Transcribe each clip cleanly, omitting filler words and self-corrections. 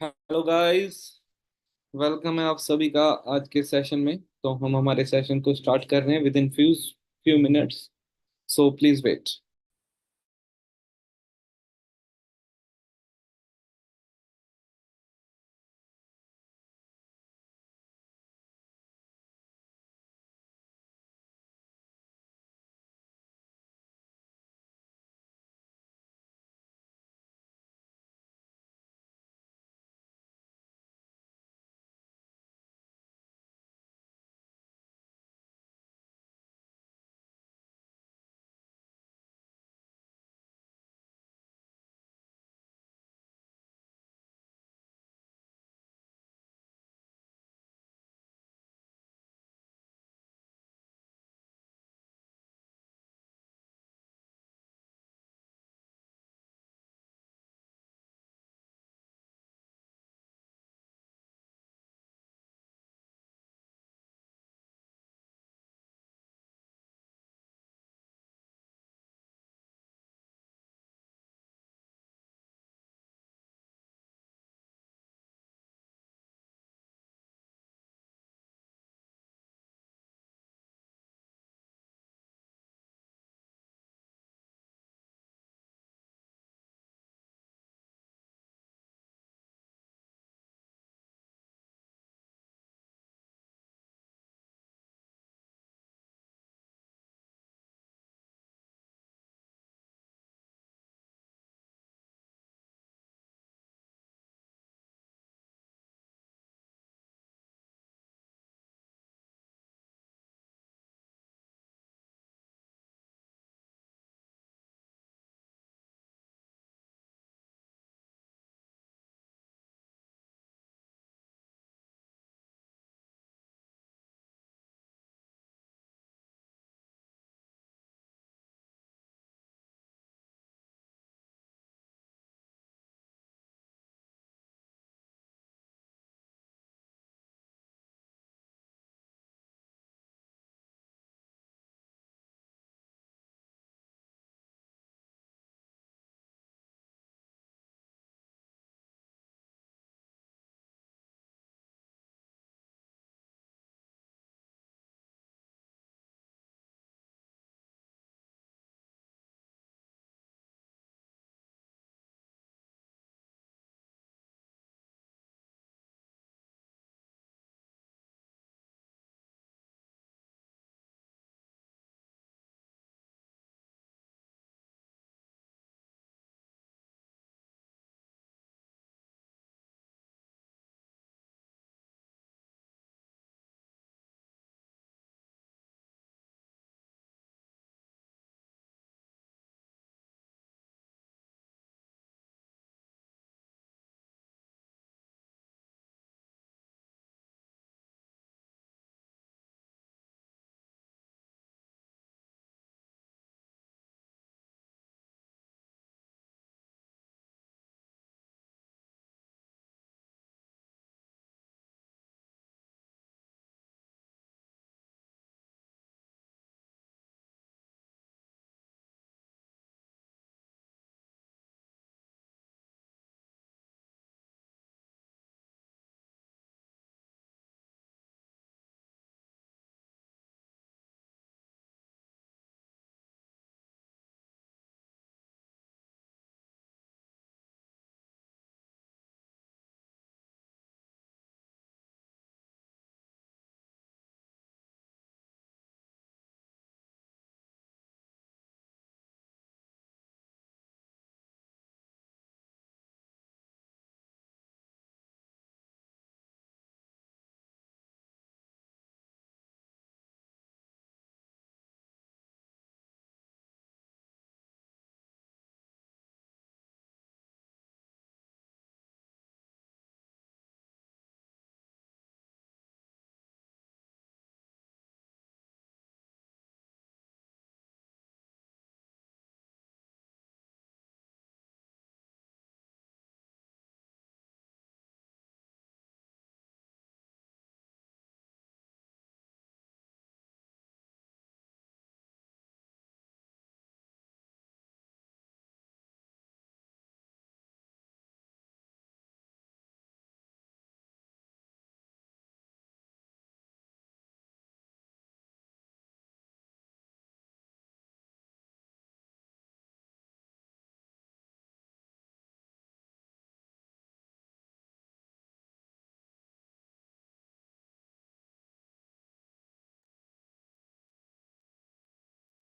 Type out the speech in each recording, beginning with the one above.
Hello guys. Welcome है आप सभी का आज के सेशन में। तो हम हमारे सेशन को स्टार्ट कर रहे हैं with in few few minutes. So please wait.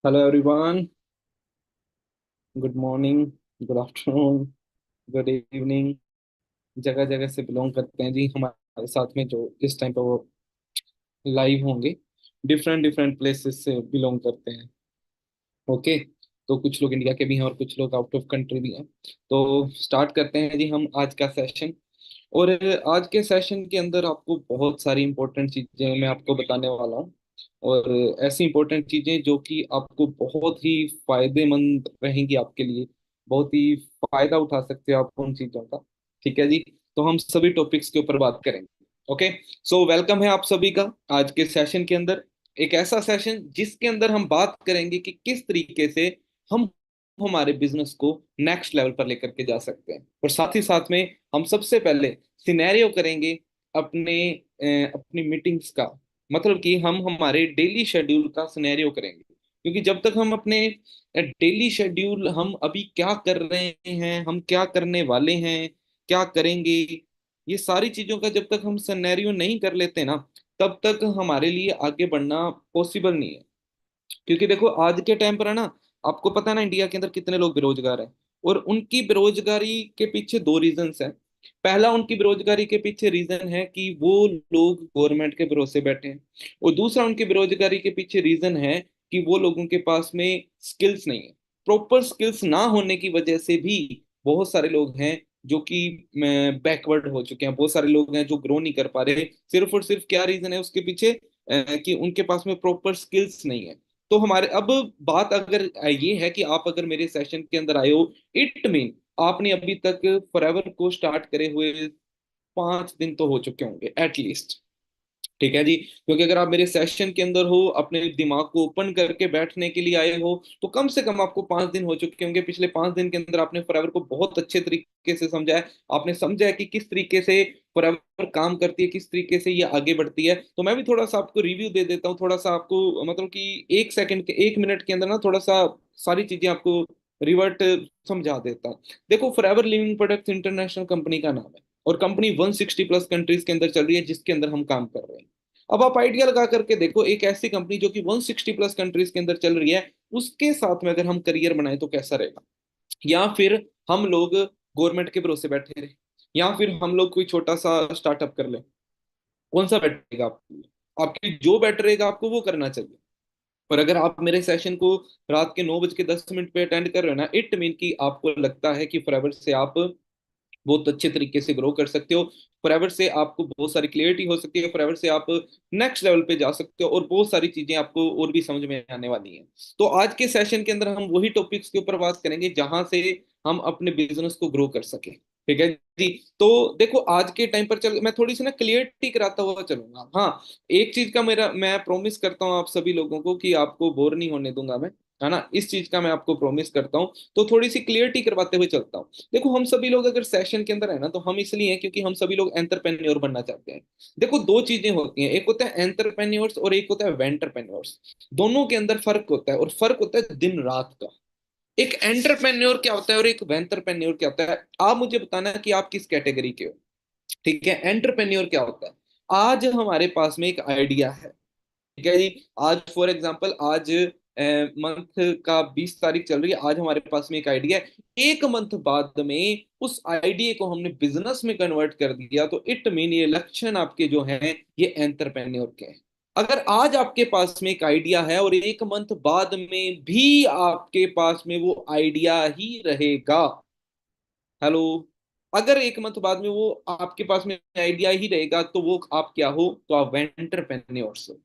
Hello everyone. Good morning, good afternoon, good evening. जगह जगह से बिलोंग करते हैं जी हमारे साथ में जो इस टाइम पे वो लाइव होंगे। डिफरेंट डिफरेंट प्लेसेस से बिलोंग करते हैं। ओके। तो कुछ लोग इंडिया के भी हैं और कुछ लोग आउट ऑफ कंट्री भी हैं। तो स्टार्ट करते हैं जी हम आज का सेशन। और आज के सेशन के अंदर आपको बहुत सारी इंपॉर्टेंट चीजें मैं आपको बताने वाला हूँ। और ऐसी इंपॉर्टेंट चीजें जो कि आपको बहुत ही फायदेमंद रहेंगी आपके लिए। बहुत ही फायदा उठा सकते हो आप उन चीजों का। ठीक है जी। तो हम सभी टॉपिक्स के ऊपर बात करेंगे। ओके। सो वेलकम है आप सभी का आज के सेशन के अंदर। एक ऐसा सेशन जिसके अंदर हम बात करेंगे कि किस तरीके से हम हमारे बिजनेस को नेक्स्ट लेवल पर लेकर के जा सकते हैं। और साथ ही साथ में हम सबसे पहले सिनेरियो करेंगे अपने अपनी मीटिंग्स का। मतलब कि हम हमारे डेली शेड्यूल का सिनेरियो करेंगे, क्योंकि जब तक हम अपने डेली शेड्यूल हम अभी क्या कर रहे हैं, हम क्या करने वाले हैं, क्या करेंगे, ये सारी चीजों का जब तक हम सिनेरियो नहीं कर लेते ना, तब तक हमारे लिए आगे बढ़ना पॉसिबल नहीं है। क्योंकि देखो आज के टाइम पर है ना, आपको पता है ना इंडिया के अंदर कितने लोग बेरोजगार हैं। और उनकी बेरोजगारी के पीछे दो रीजंस हैं। पहला, उनकी बेरोजगारी के पीछे रीजन है कि वो लोग गवर्नमेंट के भरोसे बैठे हैं। और दूसरा, उनकी बेरोजगारी के पीछे रीजन है कि वो लोगों के पास में स्किल्स नहीं है। प्रॉपर स्किल्स ना होने की वजह से भी बहुत सारे लोग हैं जो कि बैकवर्ड हो चुके हैं। बहुत सारे लोग हैं जो ग्रो नहीं कर पा रहे। सिर्फ और सिर्फ क्या रीजन है उसके पीछे? कि उनके पास में प्रॉपर स्किल्स नहीं है। तो हमारे अब बात अगर ये है कि आप अगर मेरे सेशन के अंदर आए हो, इट मीन आपने अभी तक फॉरएवर को स्टार्ट करे हुए 5 दिन तो हो चुके होंगे एटलीस्ट। ठीक है जी। क्योंकि अगर आप मेरे सेशन के अंदर हो, अपने दिमाग को ओपन करके बैठने के लिए आए हो, तो कम से कम आपको 5 दिन हो चुके होंगे। पिछले 5 दिन के अंदर आपने फॉरएवर को बहुत अच्छे तरीके से समझा है। आपने समझा है कि किस तरीके से फॉरएवर काम करती है, किस तरीके से ये आगे बढ़ती है। तो मैं भी थोड़ा सा आपको रिव्यू दे देता हूँ, थोड़ा सा आपको मतलब कि 1 सेकंड के 1 मिनट के अंदर ना थोड़ा सा सारी चीजें आपको रिवर्ट समझा देता हूँ। देखो, forever living products international company का नाम है। और कंपनी 160 प्लस कंट्रीज के अंदर चल रही है, जिसके अंदर हम काम कर रहे हैं। अब आप आइडिया लगा करके देखो, एक ऐसी कंपनी जो कि 160 प्लस कंट्रीज के अंदर चल रही है, उसके साथ में अगर हम करियर बनाए तो कैसा रहेगा? या फिर हम लोग गवर्नमेंट के भरोसे बैठे रहे, या फिर हम लोग कोई छोटा सा स्टार्टअप कर ले, कौन सा बेटर रहेगा आपके लिए? आपके जो बेटर रहेगा आपको वो करना चाहिए। और अगर आप मेरे सेशन को रात के 9:10 पे अटेंड कर रहे हो ना, इट मीन कि आपको लगता है कि फॉरएवर से आप बहुत अच्छे तरीके से ग्रो कर सकते हो। फॉरएवर से आपको बहुत सारी क्लियरिटी हो सकती है। फॉरएवर से आप नेक्स्ट लेवल पे जा सकते हो और बहुत सारी चीजें आपको और भी समझ में आने वाली हैं। तो आज के सेशन के अंदर हम वही टॉपिक्स के ऊपर बात करेंगे जहां से हम अपने बिजनेस को ग्रो कर सके। ठीक है जी। तो देखो, आज के टाइम पर चल मैं थोड़ी सी ना क्लियरिटी कराता हुआ चलूंगा। हाँ, एक चीज का मेरा मैं प्रॉमिस करता हूँ आप सभी लोगों को कि आपको बोर नहीं होने दूंगा मैं। है ना, इस चीज का मैं आपको प्रॉमिस करता हूँ। तो थोड़ी सी क्लियरिटी करवाते हुए चलता हूँ। देखो, हम सभी लोग अगर सेशन के अंदर है ना, तो हम इसलिए हैं क्योंकि हम सभी लोग एंटरप्रेन्योर बनना चाहते हैं। देखो, दो चीजें होती हैं, एक होता है एंटरप्रेन्योर्स और एक होता है वेंटरप्रेन्योर्स। दोनों के अंदर फर्क होता है, और फर्क होता है दिन रात का। एक एंटरप्रेन्योर क्या होता है और एक वेंटरप्रेन्योर क्या होता है, आप मुझे बताना है कि आप किस कैटेगरी के हो। ठीक है, एंटरप्रेन्योर क्या होता है? आज हमारे पास में एक आइडिया है। ठीक है जी। आज फॉर एग्जांपल, आज मंथ का 20 तारीख चल रही है। आज हमारे पास में एक आइडिया है। एक मंथ बाद में उस आइडिया को हमने बिजनेस में कन्वर्ट कर दिया, तो इट मीन ये लक्षण आपके जो हैं ये एंटरप्रेन्योर के हैं। अगर आज आपके पास में एक आइडिया है और एक मंथ बाद में भी आपके पास में वो आइडिया ही रहेगा, हेलो, अगर एक मंथ बाद में वो आपके पास में आइडिया ही रहेगा, तो वो आप क्या हो? तो आप वेंटरप्रेन्योर्स हो,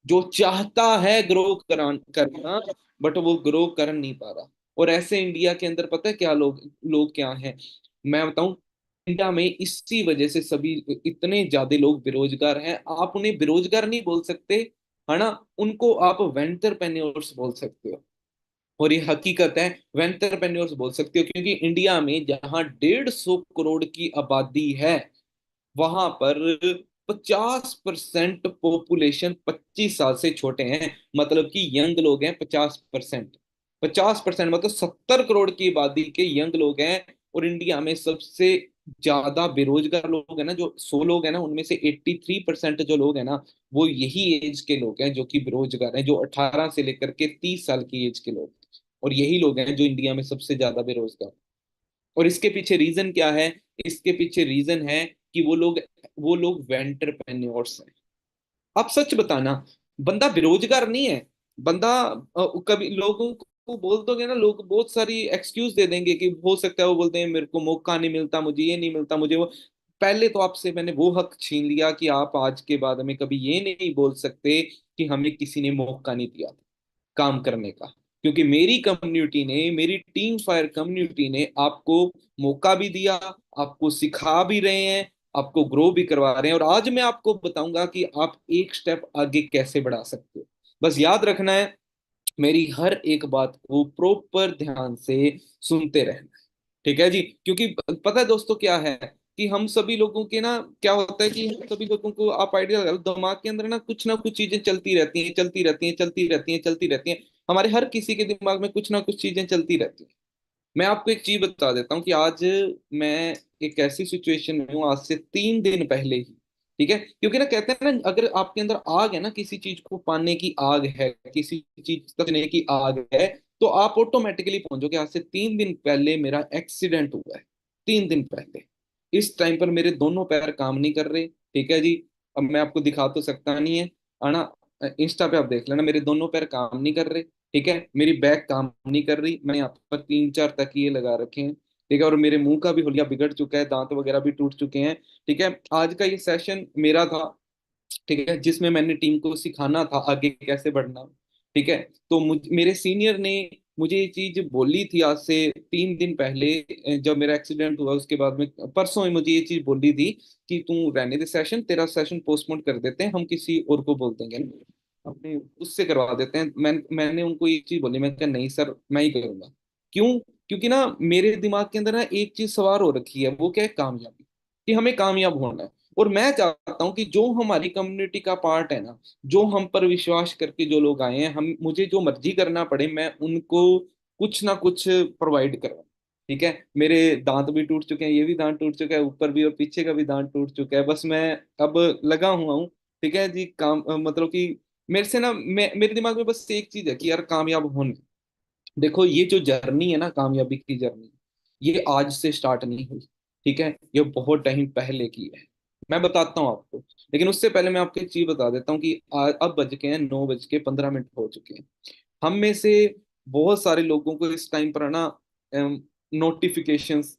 जो चाहता है ग्रो करना, बट वो ग्रो कर नहीं पा रहा। और ऐसे इंडिया के अंदर पता है क्या लोग लोग क्या हैं, मैं बताऊं। इंडिया में इसी वजह से सभी इतने ज्यादा लोग बेरोजगार हैं। आप उन्हें बेरोजगार नहीं बोल सकते, है ना, उनको आप वेंटरप्रेन्योर्स बोल सकते हो। और ये हकीकत है, वेंटरप्रेन्योर्स बोल सकते हो, क्योंकि इंडिया में जहां 150 करोड़ की आबादी है, वहां पर 50% पॉपुलेशन 25 साल से छोटे हैं। मतलब कि यंग लोग हैं 50%। 50% मतलब 70 करोड़ की आबादी के यंग लोग हैं। और इंडिया में सबसे ज्यादा बेरोजगार लोग हैं ना, जो 100 लोग हैं ना, उनमें से 83% जो लोग हैं ना, वो यही एज के लोग हैं जो कि बेरोजगार हैं, जो 18 से लेकर के 30 साल की एज के लोग। और यही लोग हैं जो इंडिया में सबसे ज्यादा बेरोजगार। और इसके पीछे रीजन क्या है? इसके पीछे रीजन है कि वो लोग वेंटरप्रेन्योर्स हैं। आप सच बताना, बंदा बेरोजगार नहीं है। बंदा कभी लोगों को बोल दोगे ना, लोग बहुत सारी एक्सक्यूज दे देंगे कि हो सकता है, वो बोलते हैं मेरे को मौका नहीं मिलता, मुझे ये नहीं मिलता, मुझे वो। पहले तो आपसे मैंने वो हक छीन लिया कि आप आज के बाद में कभी ये नहीं बोल सकते कि हमें किसी ने मौका नहीं दिया काम करने का। क्योंकि मेरी कम्युनिटी ने, मेरी टीम फायर कम्युनिटी ने आपको मौका भी दिया, आपको सिखा भी रहे हैं, आपको ग्रो भी करवा रहे हैं। और आज मैं आपको बताऊंगा कि आप एक स्टेप आगे कैसे बढ़ा सकते हो। बस याद रखना है, मेरी हर एक बात को प्रॉपर ध्यान से सुनते रहना। ठीक है जी। क्योंकि पता है दोस्तों क्या है, कि हम सभी लोगों के ना, क्या होता है कि हम सभी लोगों को, आप आइडिया लगा लो, दिमाग के अंदर ना कुछ चीजें चलती रहती हैं, चलती रहती हैं, चलती रहती हैं, चलती रहती हैं। हमारे हर किसी के दिमाग में कुछ ना कुछ चीजें चलती रहती हैं। मैं आपको एक चीज बता देता हूँ कि आज मैं एक ऐसी सिचुएशन में हूँ, आज से 3 दिन पहले ही। ठीक है, क्योंकि ना कहते हैं ना, अगर आपके अंदर आग है ना, किसी चीज को पाने की आग है, किसी चीज तक लेने की आग है, तो आप ऑटोमेटिकली पहुंचोगे। आज से 3 दिन पहले मेरा एक्सीडेंट हुआ है। 3 दिन पहले। इस टाइम पर मेरे दोनों पैर काम नहीं कर रहे। ठीक है जी। अब मैं आपको दिखा तो सकता नहीं है, आना, इंस्टा पे आप देख लेना, मेरे दोनों पैर काम नहीं कर रहे। ठीक है, मेरी बैक काम नहीं कर रही, मैंने यहाँ पर 3-4 तकिए लगा रखे हैं। ठीक है, और मेरे मुंह का भी हुलिया बिगड़ चुका है, दांत वगैरह भी टूट चुके हैं। ठीक है, आज का ये सेशन मेरा था। ठीक है, जिसमें मैंने टीम को सिखाना था आगे कैसे बढ़ना। ठीक है, तो मेरे सीनियर ने मुझे ये चीज बोली थी आज से 3 दिन पहले, जब मेरा एक्सीडेंट हुआ उसके बाद में, परसों ही मुझे ये चीज बोली थी कि तू रहने दे सेशन, तेरा सेशन पोस्टपोन कर देते हैं, हम किसी और को बोल देंगे, अपने उससे करवा देते हैं। मैंने उनको ये चीज बोली, मैं कहा नहीं सर, मैं ही करूंगा। क्यों? क्योंकि ना मेरे दिमाग के अंदर ना एक चीज सवार हो रखी है, वो क्या है? कामयाबी। कि हमें कामयाब होना है। और मैं चाहता हूँ कि जो हमारी कम्युनिटी का पार्ट है ना, जो हम पर विश्वास करके जो लोग आए हैं, हम मुझे जो मर्जी करना पड़े, मैं उनको कुछ ना कुछ प्रोवाइड करूँ। ठीक है, मेरे दांत भी टूट चुके हैं, ये भी दांत टूट चुका है, ऊपर भी और पीछे का भी दांत टूट चुका है। बस मैं अब लगा हुआ हूँ। ठीक है जी, काम मतलब कि मेरे से ना, मेरे दिमाग में बस एक चीज है कि यार कामयाब होने। देखो, ये जो जर्नी है ना, कामयाबी की जर्नी, ये आज से स्टार्ट नहीं हुई। ठीक है, ये बहुत टाइम पहले की है। मैं बताता हूँ आपको। लेकिन उससे पहले मैं आपको एक चीज बता देता हूँ कि अब बज के हैं 9:15 हो चुके हैं। हम में से बहुत सारे लोगों को इस टाइम पर है ना, नोटिफिकेशंस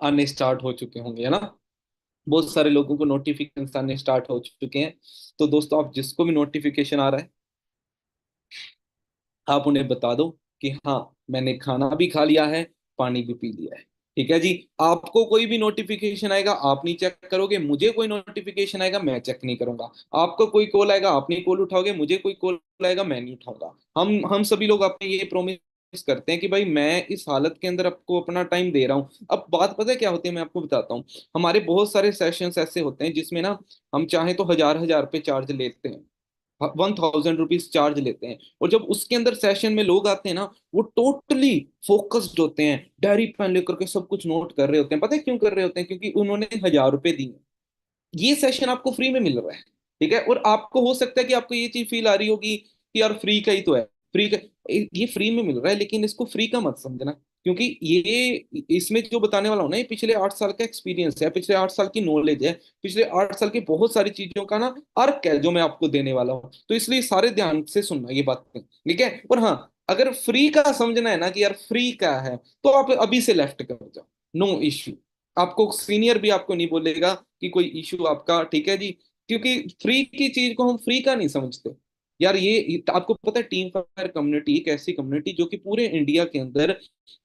आने स्टार्ट हो चुके होंगे, है ना। बहुत सारे लोगों को नोटिफिकेशन आने स्टार्ट हो चुके हैं। तो दोस्तों, आप जिसको भी नोटिफिकेशन आ रहा है, आप उन्हें बता दो कि हाँ, मैंने खाना भी खा लिया है, पानी भी पी लिया है। ठीक है जी। आपको कोई भी नोटिफिकेशन आएगा, आप नहीं चेक करोगे, मुझे कोई नोटिफिकेशन आएगा, मैं चेक नहीं करूंगा। आपको कोई कॉल आएगा, आप नहीं कॉल उठाओगे, मुझे कोई कॉल आएगा, मैं नहीं उठाऊंगा। हम सभी लोग अपने ये प्रोमिस करते हैं कि भाई मैं इस हालत के अंदर आपको अपना टाइम दे रहा हूँ। अब बात पता है क्या होती है, मैं आपको बताता हूँ। हमारे बहुत सारे सेशंस ऐसे होते हैं जिसमें ना, हम चाहें तो हजार हजार रुपये चार्ज लेते हैं, 1000 रुपीज चार्ज लेते हैं। और जब उसके अंदर सेशन में लोग आते हैं ना, वो टोटली फोकस्ड होते हैं, डायरी पेन लेकर के सब कुछ नोट कर रहे होते हैं। पता है क्यों कर रहे होते हैं? क्योंकि उन्होंने 1000 रुपए दिए। ये सेशन आपको फ्री में मिल रहा है। ठीक है, और आपको हो सकता है कि आपको ये चीज फील आ रही होगी कि यार फ्री का ही तो है, फ्री का, ये फ्री में मिल रहा है, लेकिन इसको फ्री का मत समझना। क्योंकि ये, इसमें जो बताने वाला हूं ना, ये पिछले 8 साल का एक्सपीरियंस है, पिछले 8 साल की नॉलेज है, पिछले 8 साल की बहुत सारी चीजों का ना अर्क है जो मैं आपको देने वाला हूँ। तो इसलिए सारे ध्यान से सुनना ये बातें। ठीक है, और हाँ, अगर फ्री का समझना है ना कि यार फ्री का है, तो आप अभी से लेफ्ट कर जाओ, नो इश्यू। आपको सीनियर भी आपको नहीं बोलेगा कि कोई इशू आपका। ठीक है जी। क्योंकि फ्री की चीज को हम फ्री का नहीं समझते। यार ये आपको पता है, टीम फायर कम्युनिटी एक ऐसी कम्युनिटी जो कि पूरे इंडिया के अंदर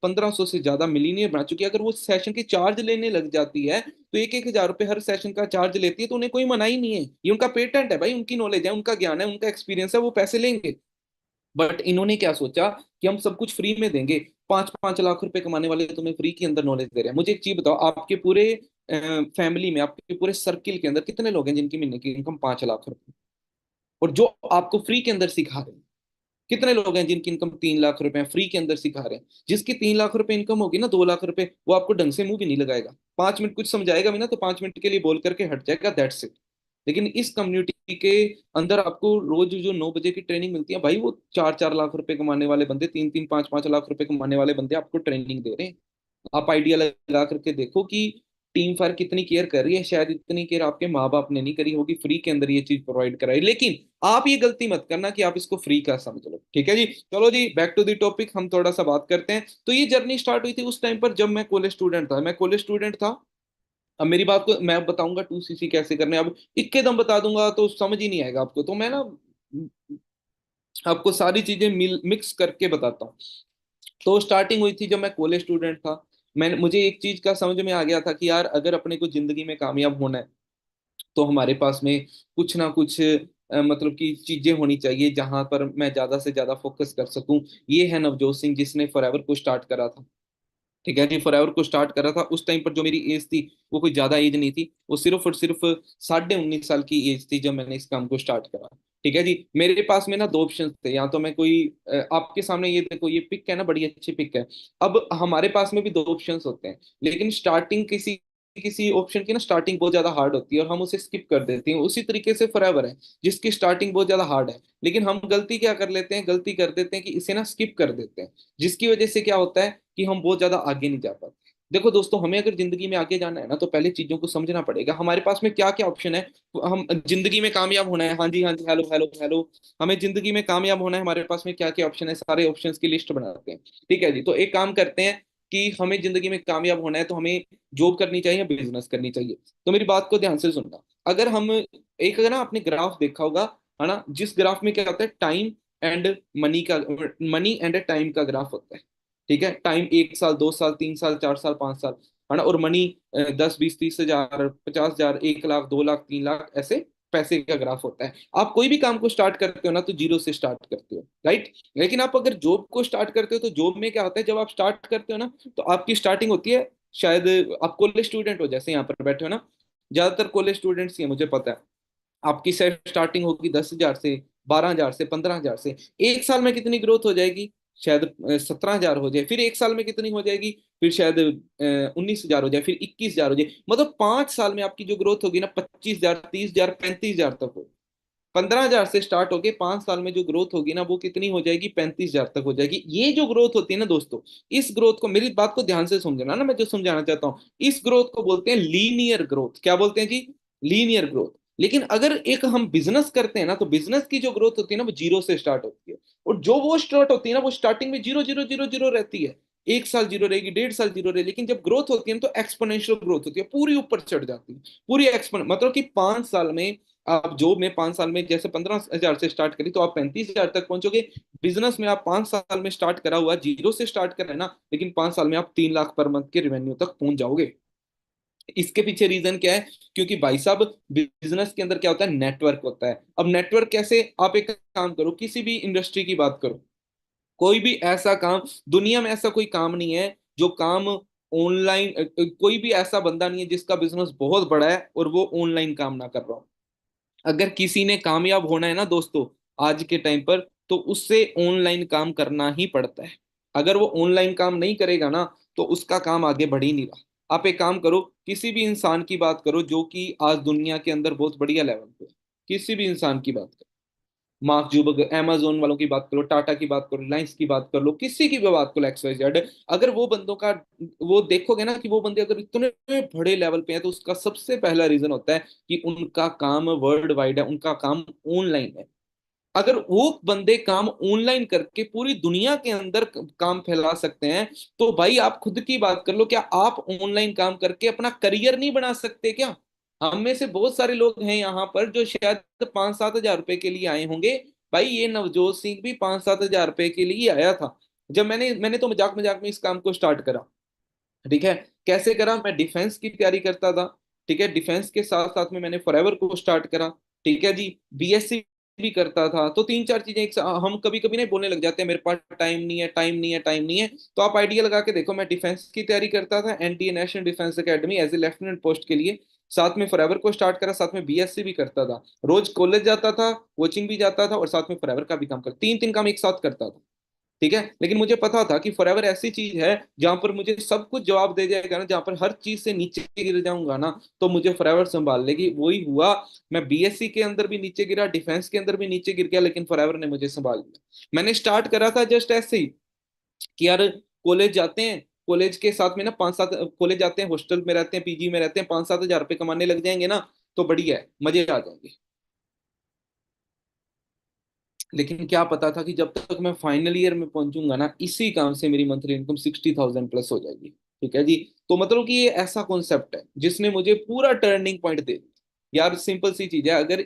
1500 से ज्यादा मिलीनियर बना चुकी है। अगर वो सेशन के चार्ज लेने लग जाती है, तो 1-1000 रुपए हर सेशन का चार्ज लेती है, तो उन्हें कोई मना ही नहीं है। ये उनका पेटेंट है भाई, उनकी नॉलेज है, उनका ज्ञान है, उनका एक्सपीरियंस है, वो पैसे लेंगे। बट इन्होंने क्या सोचा कि हम सब कुछ फ्री में देंगे। 5-5 लाख रुपए कमाने वाले तुम्हें फ्री के अंदर नॉलेज दे रहे हैं। मुझे एक चीज बताओ, आपके पूरे फैमिली में, आपके पूरे सर्किल के अंदर कितने लोग हैं जिनकी महीने की इनकम 5 लाख रुपए, और जो आपको फ्री के अंदर सिखा रहे हैं? कितने लोग हैं जिनकी इनकम 3 लाख रुपए है, फ्री के अंदर सिखा रहे हैं। जिसकी 3 लाख रुपए इनकम होगी ना, 2 लाख रुपए, वो आपको ढंग से मुंह भी नहीं लगाएगा, 5 मिनट कुछ समझाएगा भी ना तो 5 मिनट के लिए बोल करके हट जाएगा, दैट्स इट। लेकिन इस कम्युनिटी के अंदर आपको रोज जो 9 बजे की ट्रेनिंग मिलती है भाई, वो 4 4 लाख रुपए कमाने वाले बंदे, 3 3 5 5 लाख रुपए कमाने वाले बंदे आपको ट्रेनिंग दे रहे हैं। आप आइडिया लगा करके देखो कि टीम फायर कितनी केयर कर रही है, शायद इतनी केयर आपके माँ बाप ने नहीं करी होगी, फ्री के अंदर ये चीज प्रोवाइड कराई। लेकिन आप ये गलती मत करना कि आप इसको फ्री का समझ लो, ठीक है जी। चलो जी, बैक टू द टॉपिक, हम थोड़ा सा बात करते हैं। तो ये जर्नी स्टार्ट हुई थी उस टाइम पर जब मैं कॉलेज स्टूडेंट था, मैं कॉलेज स्टूडेंट था। अब मेरी बात को मैं बताऊंगा 2cc कैसे करने, अब इक्के दम बता दूंगा तो समझ ही नहीं आएगा आपको, तो मैं ना आपको सारी चीजें मिक्स करके बताता हूँ। तो स्टार्टिंग हुई थी जब मैं कॉलेज स्टूडेंट था। मुझे एक चीज का समझ में आ गया था कि यार अगर अपने को जिंदगी में कामयाब होना है तो हमारे पास में कुछ ना कुछ मतलब कि चीजें होनी चाहिए जहां पर मैं ज्यादा से ज्यादा फोकस कर सकूं। ये है नवजोत सिंह जिसने फॉरएवर को स्टार्ट करा था। ठीक है जी, फॉरएवर को स्टार्ट करा था उस टाइम पर जो मेरी एज थी वो कोई ज्यादा एज नहीं थी, वो सिर्फ और सिर्फ 19.5 साल की एज थी जब मैंने इस काम को स्टार्ट करा। ठीक है जी, मेरे पास में ना दो ऑप्शन थे, या तो मैं कोई आपके सामने ये देखो, ये पिक है ना, बड़ी अच्छी पिक है। अब हमारे पास में भी दो ऑप्शंस होते हैं, लेकिन स्टार्टिंग किसी किसी ऑप्शन की ना स्टार्टिंग बहुत ज्यादा हार्ड होती है और हम उसे स्किप कर देते हैं। उसी तरीके से फॉरएवर है, जिसकी स्टार्टिंग बहुत ज्यादा हार्ड है, लेकिन हम गलती क्या कर लेते हैं, गलती कर देते हैं कि इसे ना स्किप कर देते हैं, जिसकी वजह से क्या होता है कि हम बहुत ज्यादा आगे नहीं जा पाते। देखो दोस्तों, हमें अगर जिंदगी में आगे जाना है ना तो पहले चीजों को समझना पड़ेगा हमारे पास में क्या क्या ऑप्शन है। हम जिंदगी में कामयाब होना है, हाँ जी हाँ जी, हेलो हेलो हेलो। हमें जिंदगी में कामयाब होना है, हमारे पास में क्या क्या ऑप्शन है, सारे ऑप्शंस की लिस्ट बनाते हैं। ठीक है जी, तो एक काम करते हैं कि हमें जिंदगी में कामयाब होना है तो हमें जॉब करनी चाहिए, बिजनेस करनी चाहिए। तो मेरी बात को ध्यान से सुनना। अगर हम एक, अगर ना आपने ग्राफ देखा होगा, है ना, जिस ग्राफ में क्या होता है, टाइम एंड मनी का, मनी एंड टाइम का ग्राफ होता है। ठीक है, टाइम 1 साल, 2 साल, 3 साल, 4 साल, 5 साल, है ना, और मनी 10 20 30 हजार, 50 हजार, 1 लाख, 2 लाख, 3 लाख, ऐसे पैसे का ग्राफ होता है। आप कोई भी काम को स्टार्ट करते हो ना तो जीरो से स्टार्ट करते हो, राइट। लेकिन आप अगर जॉब को स्टार्ट करते हो तो जॉब में क्या होता है, जब आप स्टार्ट करते हो ना तो आपकी स्टार्टिंग होती है, शायद आप कॉलेज स्टूडेंट हो जैसे यहाँ पर बैठे हो ना, ज्यादातर कॉलेज स्टूडेंट्स ही हैं, मुझे पता है। आपकी सेट स्टार्टिंग होगी 10 हजार से, 12 हजार से, 15 हजार से। एक साल में कितनी ग्रोथ हो जाएगी, शायद 17 हजार हो जाए, फिर एक साल में कितनी हो जाएगी, फिर शायद 19 हजार हो जाए, फिर 21 हजार हो जाए। मतलब 5 साल में आपकी जो ग्रोथ होगी ना, 25 हजार, 30 हजार, 35 हजार तक हो। 15 हजार से स्टार्ट होके 5 साल में जो ग्रोथ होगी ना वो कितनी हो जाएगी, 35 हजार तक हो जाएगी। ये जो ग्रोथ होती है ना दोस्तों, इस ग्रोथ को, मेरी बात को ध्यान से समझना ना, मैं जो समझाना चाहता हूँ, इस ग्रोथ को बोलते हैं लीनियर ग्रोथ। क्या बोलते हैं जी, लीनियर ग्रोथ। लेकिन अगर एक हम बिजनेस करते हैं ना तो बिजनेस की जो ग्रोथ होती है ना वो जीरो से स्टार्ट होती है। और जो वो स्टार्ट होती है ना वो स्टार्टिंग में जीरो जीरो जीरो जीरो रहती है। 1 साल जीरो रहेगी, 1.5 साल जीरो रहेगी, लेकिन जब ग्रोथ होती है ना तो एक्सपोनेंशियल ग्रोथ होती है, पूरी ऊपर चढ़ जाती है, पूरी एक्सपोन, मतलब कि 5 साल में, आप जॉब में 5 साल में जैसे 15 हजार से स्टार्ट करी तो आप 35 हजार तक पहुंचोगे। बिजनेस में आप 5 साल में स्टार्ट करा हुआ, जीरो से स्टार्ट करा है ना, लेकिन 5 साल में आप 3 लाख पर मंथ के रेवेन्यू तक पहुंच जाओगे। इसके पीछे रीजन क्या है, क्योंकि भाई साहब बिजनेस के अंदर क्या होता है, नेटवर्क होता है। अब नेटवर्क कैसे, आप एक काम करो, किसी भी इंडस्ट्री की बात करो, कोई भी ऐसा काम, दुनिया में ऐसा कोई काम नहीं है जो काम ऑनलाइन, कोई भी ऐसा बंदा नहीं है जिसका बिजनेस बहुत बड़ा है और वो ऑनलाइन काम ना कर रहा हो। अगर किसी ने कामयाब होना है ना दोस्तों आज के टाइम पर, तो उससे ऑनलाइन काम करना ही पड़ता है। अगर वो ऑनलाइन काम नहीं करेगा ना तो उसका काम आगे बढ़ ही नहीं रहा। आप एक काम करो, किसी भी इंसान की बात करो जो कि आज दुनिया के अंदर बहुत बढ़िया लेवल पे है, किसी भी इंसान की बात करो, मार्क जुबर्ग, amazon वालों की बात करो, टाटा की बात करो, रिलायंस की बात कर लो, किसी की भी बात करो, XYZ, अगर वो बंदों का, वो देखोगे ना कि वो बंदे अगर इतने बड़े लेवल पे हैं तो उसका सबसे पहला रीजन होता है कि उनका काम वर्ल्ड वाइड है, उनका काम ऑनलाइन है। अगर वो बंदे काम ऑनलाइन करके पूरी दुनिया के अंदर काम फैला सकते हैं, तो भाई आप खुद की बात कर लो, क्या आप ऑनलाइन काम करके अपना करियर नहीं बना सकते क्या? हम में से बहुत सारे लोग हैं यहाँ पर जो शायद 5 7 हजार रुपए के लिए आए होंगे। भाई ये नवजोत सिंह भी 5 7 हजार रुपए के लिए आया था। जब मैंने तो मजाक मजाक में इस काम को स्टार्ट करा। ठीक है, कैसे करा, मैं डिफेंस की तैयारी करता था। ठीक है, डिफेंस के साथ साथ में मैंने फॉरएवर को स्टार्ट करा। ठीक है जी, बीएससी भी करता था। तो 3 4 चीजें हम कभी कभी नहीं बोलने लग जाते हैं मेरे पास टाइम नहीं है, टाइम नहीं है, टाइम नहीं है। तो आप आइडिया लगा के देखो, मैं डिफेंस की तैयारी करता था, NTA national defence academy, as a lieutenant post के लिए। साथ में फॉरएवर को स्टार्ट करा, साथ में बीएससी भी करता था, रोज कॉलेज जाता था, कोचिंग भी जाता था, और साथ में फॉरएवर का भी काम कर, तीन तीन काम एक साथ करता था। ठीक है, लेकिन मुझे पता था कि फॉरएवर ऐसी चीज है जहां पर मुझे सब कुछ जवाब दे जाएगा ना, जहां पर हर चीज से नीचे गिर जाऊंगा ना, तो मुझे फॉरएवर संभाल लेगी। वही हुआ, मैं बीएससी के अंदर भी नीचे गिरा, डिफेंस के अंदर भी नीचे गिर गया, लेकिन फॉरएवर ने मुझे संभाल लिया। मैंने स्टार्ट करा था जस्ट ऐसे ही कि यार कॉलेज जाते हैं, कॉलेज के साथ में ना 5-7, कॉलेज जाते हैं, हॉस्टल में रहते हैं, पीजी में रहते हैं, 5-7 हज़ार रुपये कमाने लग जाएंगे ना, तो बढ़िया है, मजे आ जाएंगे। लेकिन क्या पता था कि जब तक मैं फाइनल ईयर में पहुंचूंगा ना, इसी काम से मेरी मंथली इनकम 60,000 प्लस हो जाएगी। ठीक है जी। तो मतलब कि ये ऐसा कॉन्सेप्ट है जिसने मुझे पूरा टर्निंग पॉइंट दे दिया। यार सिंपल सी चीज है, अगर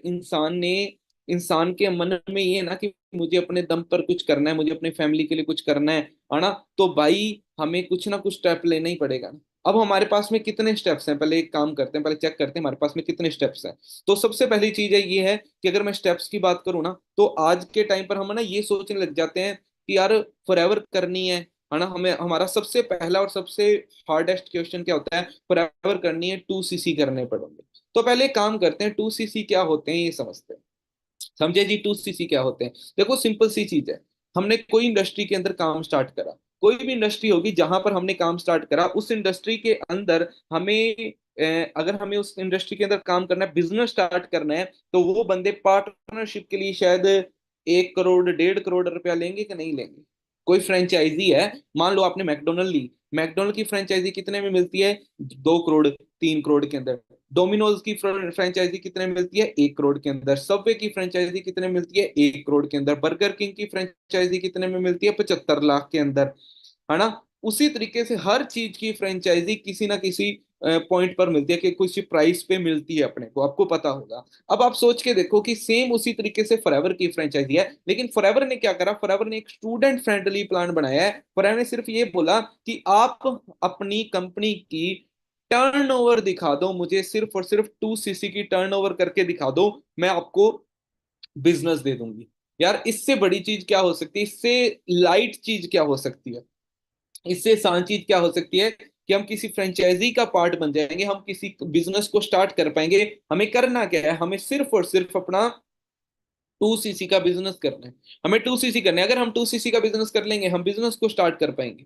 इंसान के मन में ये ना कि मुझे अपने दम पर कुछ करना है, मुझे अपनी फैमिली के लिए कुछ करना है ना, तो भाई हमें कुछ ना कुछ स्टेप लेना ही पड़ेगा ना। अब हमारे पास में कितने स्टेप्स हैं, पहले एक काम करते हैं, पहले चेक करते हैं हमारे पास में कितने स्टेप्स हैं। तो सबसे पहली चीज है ये है कि अगर मैं स्टेप्स की बात करूँ ना, तो आज के टाइम पर हम ना ये सोचने लग जाते हैं कि यार फॉरएवर करनी है ना, हमें हमारा सबसे पहला और सबसे हार्डेस्ट क्वेश्चन क्या होता है, फॉरएवर करनी है 2cc करने पड़ेंगे। तो पहले एक काम करते हैं, 2cc क्या होते हैं ये समझते हैं। समझे जी, 2cc क्या होते हैं? देखो सिंपल सी चीज है, हमने कोई इंडस्ट्री के अंदर काम स्टार्ट करा, कोई भी इंडस्ट्री होगी जहां पर हमने काम स्टार्ट करा, उस इंडस्ट्री के अंदर हमें अगर हमें उस इंडस्ट्री के अंदर काम करना है, बिजनेस स्टार्ट करना है, तो वो बंदे पार्टनरशिप के लिए शायद 1 करोड़ 1.5 करोड़ रुपया लेंगे कि नहीं लेंगे। कोई फ्रेंचाइजी है, मान लो आपने मैकडोनल्ड ली, मैकडोनल्ड की फ्रेंचाइजी कितने में मिलती है? 2 करोड़ 3 करोड़ के अंदर। डोमिनोज की फ्रेंचाइजी कितने में मिलती है? 1 करोड़ के अंदर। सबवे की फ्रेंचाइजी कितने में मिलती है? 1 करोड़ के अंदर। बर्गर किंग की फ्रेंचाइजी कितने में मिलती है? 75 लाख के अंदर, है ना। उसी तरीके से हर चीज की फ्रेंचाइजी किसी ना किसी पॉइंट पर मिलती है, कि कुछ प्राइस पे मिलती है, अपने को आपको पता होगा। अब आप सोच के देखो कि सेम उसी तरीके से फॉरएवर की फ्रेंचाइजी है, लेकिन फॉरएवर ने क्या करा, फॉरएवर ने एक स्टूडेंट फ्रेंडली प्लान बनाया है। फॉरएवर ने सिर्फ ये बोला कि आप अपनी कंपनी की टर्नओवर दिखा दो मुझे, सिर्फ और सिर्फ 2cc की टर्नओवर करके दिखा दो, मैं आपको बिजनेस दे दूंगी। यार इससे बड़ी चीज क्या हो सकती है, इससे लाइट चीज क्या हो सकती है, इससे आसान चीज क्या हो सकती है कि हम किसी फ्रेंचाइजी का पार्ट बन जाएंगे, हम किसी बिजनेस को स्टार्ट कर पाएंगे। हमें करना क्या है, हमें सिर्फ और सिर्फ अपना 2cc का बिजनेस करना है। हमें 2cc करना है, अगर हम 2cc का बिजनेस कर लेंगे, हम बिजनेस को स्टार्ट कर पाएंगे।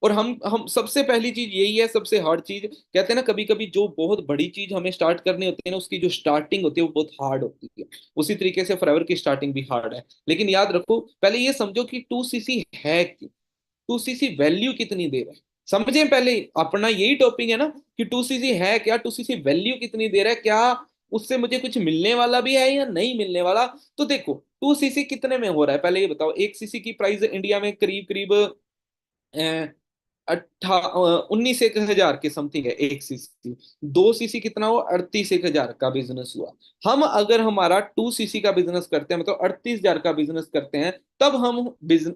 और हम सबसे पहली चीज यही है, सबसे हार्ड चीज कहते हैं ना, कभी कभी जो बहुत बड़ी चीज हमें स्टार्ट करनी होती है ना, उसकी जो स्टार्टिंग होती है वो बहुत हार्ड होती है। उसी तरीके से फॉरएवर की स्टार्टिंग भी हार्ड है। लेकिन याद रखो, पहले ये समझो कि 2cc है, 2cc वैल्यू कितनी दे रहा है। समझे पहले, अपना यही टॉपिक है ना, कि 2cc है क्या, 2cc वैल्यू कितनी दे रहा है, क्या उससे मुझे कुछ मिलने वाला भी है या नहीं मिलने वाला। तो देखो 2cc कितने में हो रहा है, पहले ये बताओ। 1cc की प्राइस इंडिया में करीब करीब 19 एक हजार के समथिंग है 1cc। 2cc कितना हुआ? 38 एक हजार का बिजनेस हुआ। हम अगर हमारा 2cc का बिजनेस करते हैं, मतलब 38 हजार का बिजनेस करते हैं, तब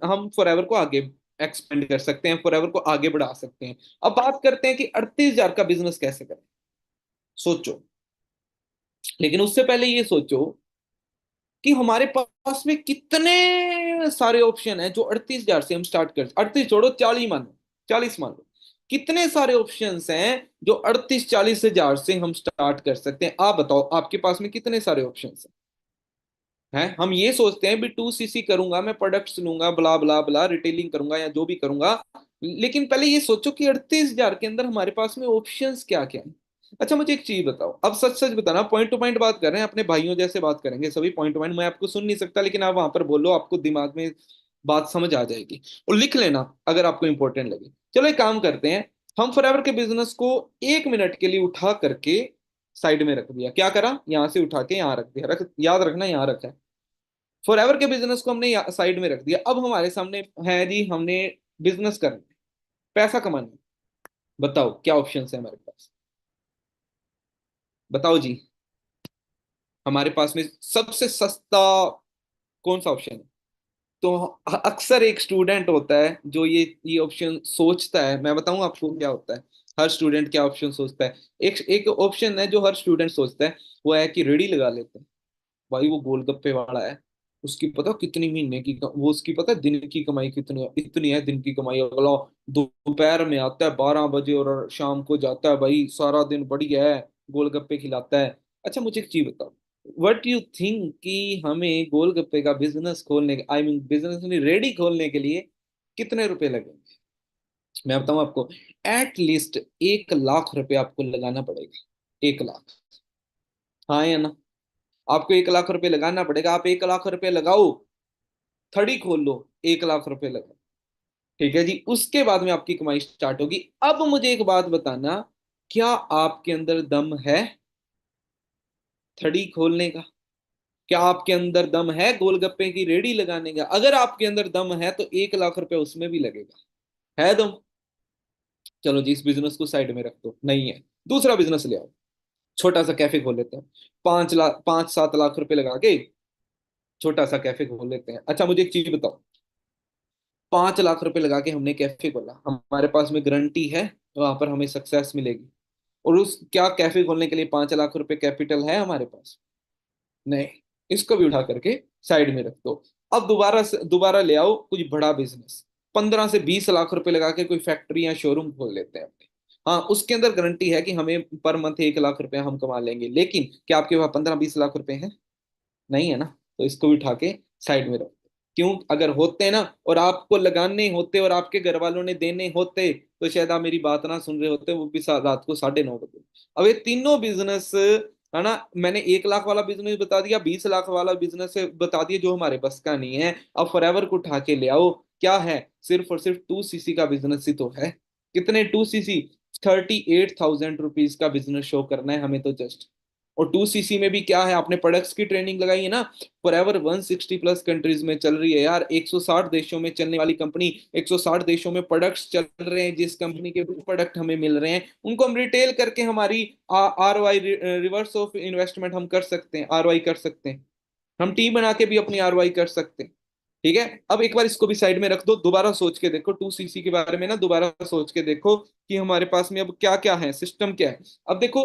हम फॉरएवर को आगे एक्सपेंड कर सकते हैं, फॉरएवर को आगे बढ़ा सकते हैं। अब बात करते हैं कि 38 हजार का बिजनेस कैसे करें। सोचो, लेकिन उससे पहले ये सोचो कि हमारे पास में कितने सारे ऑप्शन हैं जो 38 हजार से हम स्टार्ट कर, 38 छोड़ो, 40 मान लो, 40 मान लो, कितने सारे ऑप्शंस हैं जो 38-40 हजार से हम स्टार्ट कर सकते हैं। आप बताओ आपके पास में कितने सारे ऑप्शंस हैं? हम ये सोचते हैं भी 2cc करूंगा, मैं प्रोडक्ट्स लूंगा, ब्ला ब्ला ब्ला, रिटेलिंग करूंगा या जो भी करूंगा। लेकिन पहले ये सोचो कि 38 हजार के अंदर हमारे पास में ऑप्शंस क्या क्या है। अच्छा मुझे एक चीज बताओ, अब सच सच बताना, पॉइंट टू पॉइंट बात कर रहे हैं, अपने भाइयों जैसे बात करेंगे सभी, पॉइंट टू पॉइंट। मैं आपको सुन नहीं सकता, लेकिन आप वहां पर बोलो, आपको दिमाग में बात समझ आ जाएगी। और लिख लेना अगर आपको इंपॉर्टेंट लगे। चलो एक काम करते हैं, हम फॉरएवर के बिजनेस को 1 मिनट के लिए उठा करके साइड में रख दिया। क्या करा, यहाँ से उठा के यहाँ रख दिया, याद रखना यहाँ रखा है। फॉरएवर के बिजनेस को हमने साइड में रख दिया। अब हमारे सामने है जी, हमने बिजनेस करना है, पैसा कमाना है। बताओ क्या ऑप्शन है हमारे पास, बताओ जी। हमारे पास में सबसे सस्ता कौन सा ऑप्शन है? तो अक्सर एक स्टूडेंट होता है जो ये ऑप्शन सोचता है, मैं बताऊं आपको क्या होता है। हर स्टूडेंट क्या ऑप्शन सोचता है? एक एक ऑप्शन है जो हर स्टूडेंट सोचता है, वो है कि रेडी लगा लेते हैं। भाई वो गोलगप्पे वाला है, उसकी पता कितनी महीने की वो उसकी पता दिन की कमाई कितनी है, इतनी है दिन की कमाई। अगला दोपहर में आता है 12 बजे और शाम को जाता है, भाई सारा दिन बढ़िया है, गोलगप्पे खिलाता है। अच्छा मुझे एक चीज बताओ, व्हाट यू थिंक कि हमें गोलगप्पे का बिजनेस खोलने, आई मीन बिजनेस नहीं, रेडी खोलने के लिए कितने रुपए लगेंगे? मैं बताऊं आपको, एट लीस्ट 1 लाख रुपए आपको लगाना पड़ेगा। 1 लाख, हाँ या ना? आपको 1 लाख रुपए लगाना पड़ेगा। आप 1 लाख रुपए लगाओ, थड़ी खोल लो, 1 लाख रुपए लगाओ। ठीक है जी, उसके बाद में आपकी कमाई स्टार्ट होगी। अब मुझे एक बात बताना, क्या आपके अंदर दम है थड़ी खोलने का? क्या आपके अंदर दम है गोलगप्पे की रेडी लगाने का? अगर आपके अंदर दम है तो 1 लाख रुपए उसमें भी लगेगा। है दम? चलो जी, इस बिजनेस को साइड में रख दो, नहीं है, दूसरा बिजनेस ले आओ। छोटा सा कैफे खोल लेते हैं, 5 लाख 5-7 लाख रुपए लगा के छोटा सा कैफे खोल लेते हैं। अच्छा मुझे एक चीज बताओ, 5 लाख रुपए लगा के हमने कैफे खोला, हमारे पास में गारंटी है वहां पर हमें सक्सेस मिलेगी? और उस क्या कैफे खोलने के लिए 5 लाख रुपए कैपिटल है हमारे पास? नहीं। इसको भी उठा करके साइड में रख दो। अब दोबारा ले आओ कुछ बड़ा बिजनेस, 15 से 20 लाख रुपए लगा के कोई फैक्ट्री या शोरूम खोल लेते हैं अपने। हाँ, उसके अंदर गारंटी है कि हमें पर मंथ 1 लाख रुपए हम कमा लेंगे, लेकिन क्या आपके पास 15-20 लाख रुपए हैं? नहीं है ना? तो इसको भी उठा के साइड में रखो। क्यों? अगर होते ना, और आपको लगाने होते और आपके घर वालों ने देने होते, तो शायद आप मेरी बात ना सुन रहे होते, वो भी रात को 9:30 बजे। अब ये तीनों बिजनेस है ना, मैंने 1 लाख वाला बिजनेस बता दिया, 20 लाख वाला बिजनेस बता दिया जो हमारे बस का नहीं है। अब फॉरएवर को उठा के ले आओ, क्या है? सिर्फ और सिर्फ 2cc का बिजनेस ही तो है। कितने 2cc? 38,000 रुपीज का बिजनेस शो करना है हमें तो जस्ट। और 2cc में भी क्या है, आपने प्रोडक्ट्स की ट्रेनिंग लगाई है ना? फॉर एवर 160+ कंट्रीज में चल रही है यार, 160 देशों में चलने वाली कंपनी, 160 देशों में प्रोडक्ट्स चल रहे हैं, जिस कंपनी के प्रोडक्ट हमें मिल रहे हैं उनको हम रिटेल करके हमारी ROI, रिवर्स ऑफ इन्वेस्टमेंट हम कर सकते हैं, ROI कर सकते हैं। हम टीम बना के भी अपनी ROI कर सकते हैं। ठीक है, अब एक बार इसको भी साइड में रख दो, दोबारा सोच के देखो 2cc के बारे में ना, दोबारा सोच के देखो कि हमारे पास में अब क्या क्या है, सिस्टम क्या है। अब देखो,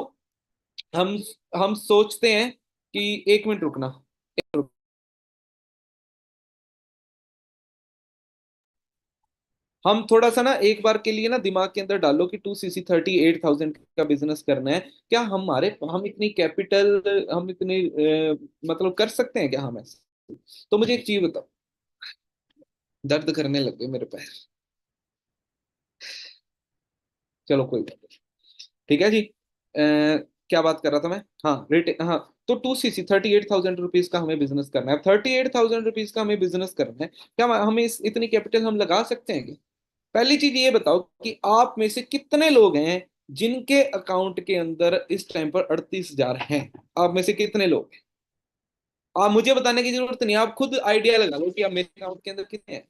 हम हम सोचते हैं कि, 1 मिनट रुकना, हम थोड़ा सा ना एक बार के लिए ना दिमाग के अंदर डालो कि 2cc 38,000 का बिजनेस करना है। क्या हम इतनी कैपिटल, हम इतनी मतलब कर सकते हैं क्या हम ऐसे? तो मुझे एक चीज बताओ, दर्द करने लग गए मेरे पैर। चलो कोई बात नहीं। ठीक है जी, क्या बात कर रहा था मैं? हाँ, रेट, हाँ। तो 2cc 38,000 रुपीज का हमें बिजनेस करना है, 38,000 रुपीज का हमें बिजनेस करना है। क्या हमें इतनी कैपिटल हम लगा सकते हैं क्या? पहली चीज ये बताओ कि आप में से कितने लोग हैं जिनके अकाउंट के अंदर इस टाइम पर 38,000 हैं? आप में से कितने लोग हैं? आप मुझे बताने की जरूरत नहीं, आप खुद आइडिया लगा लो कि आप मेरे अकाउंट के अंदर कितने हैं।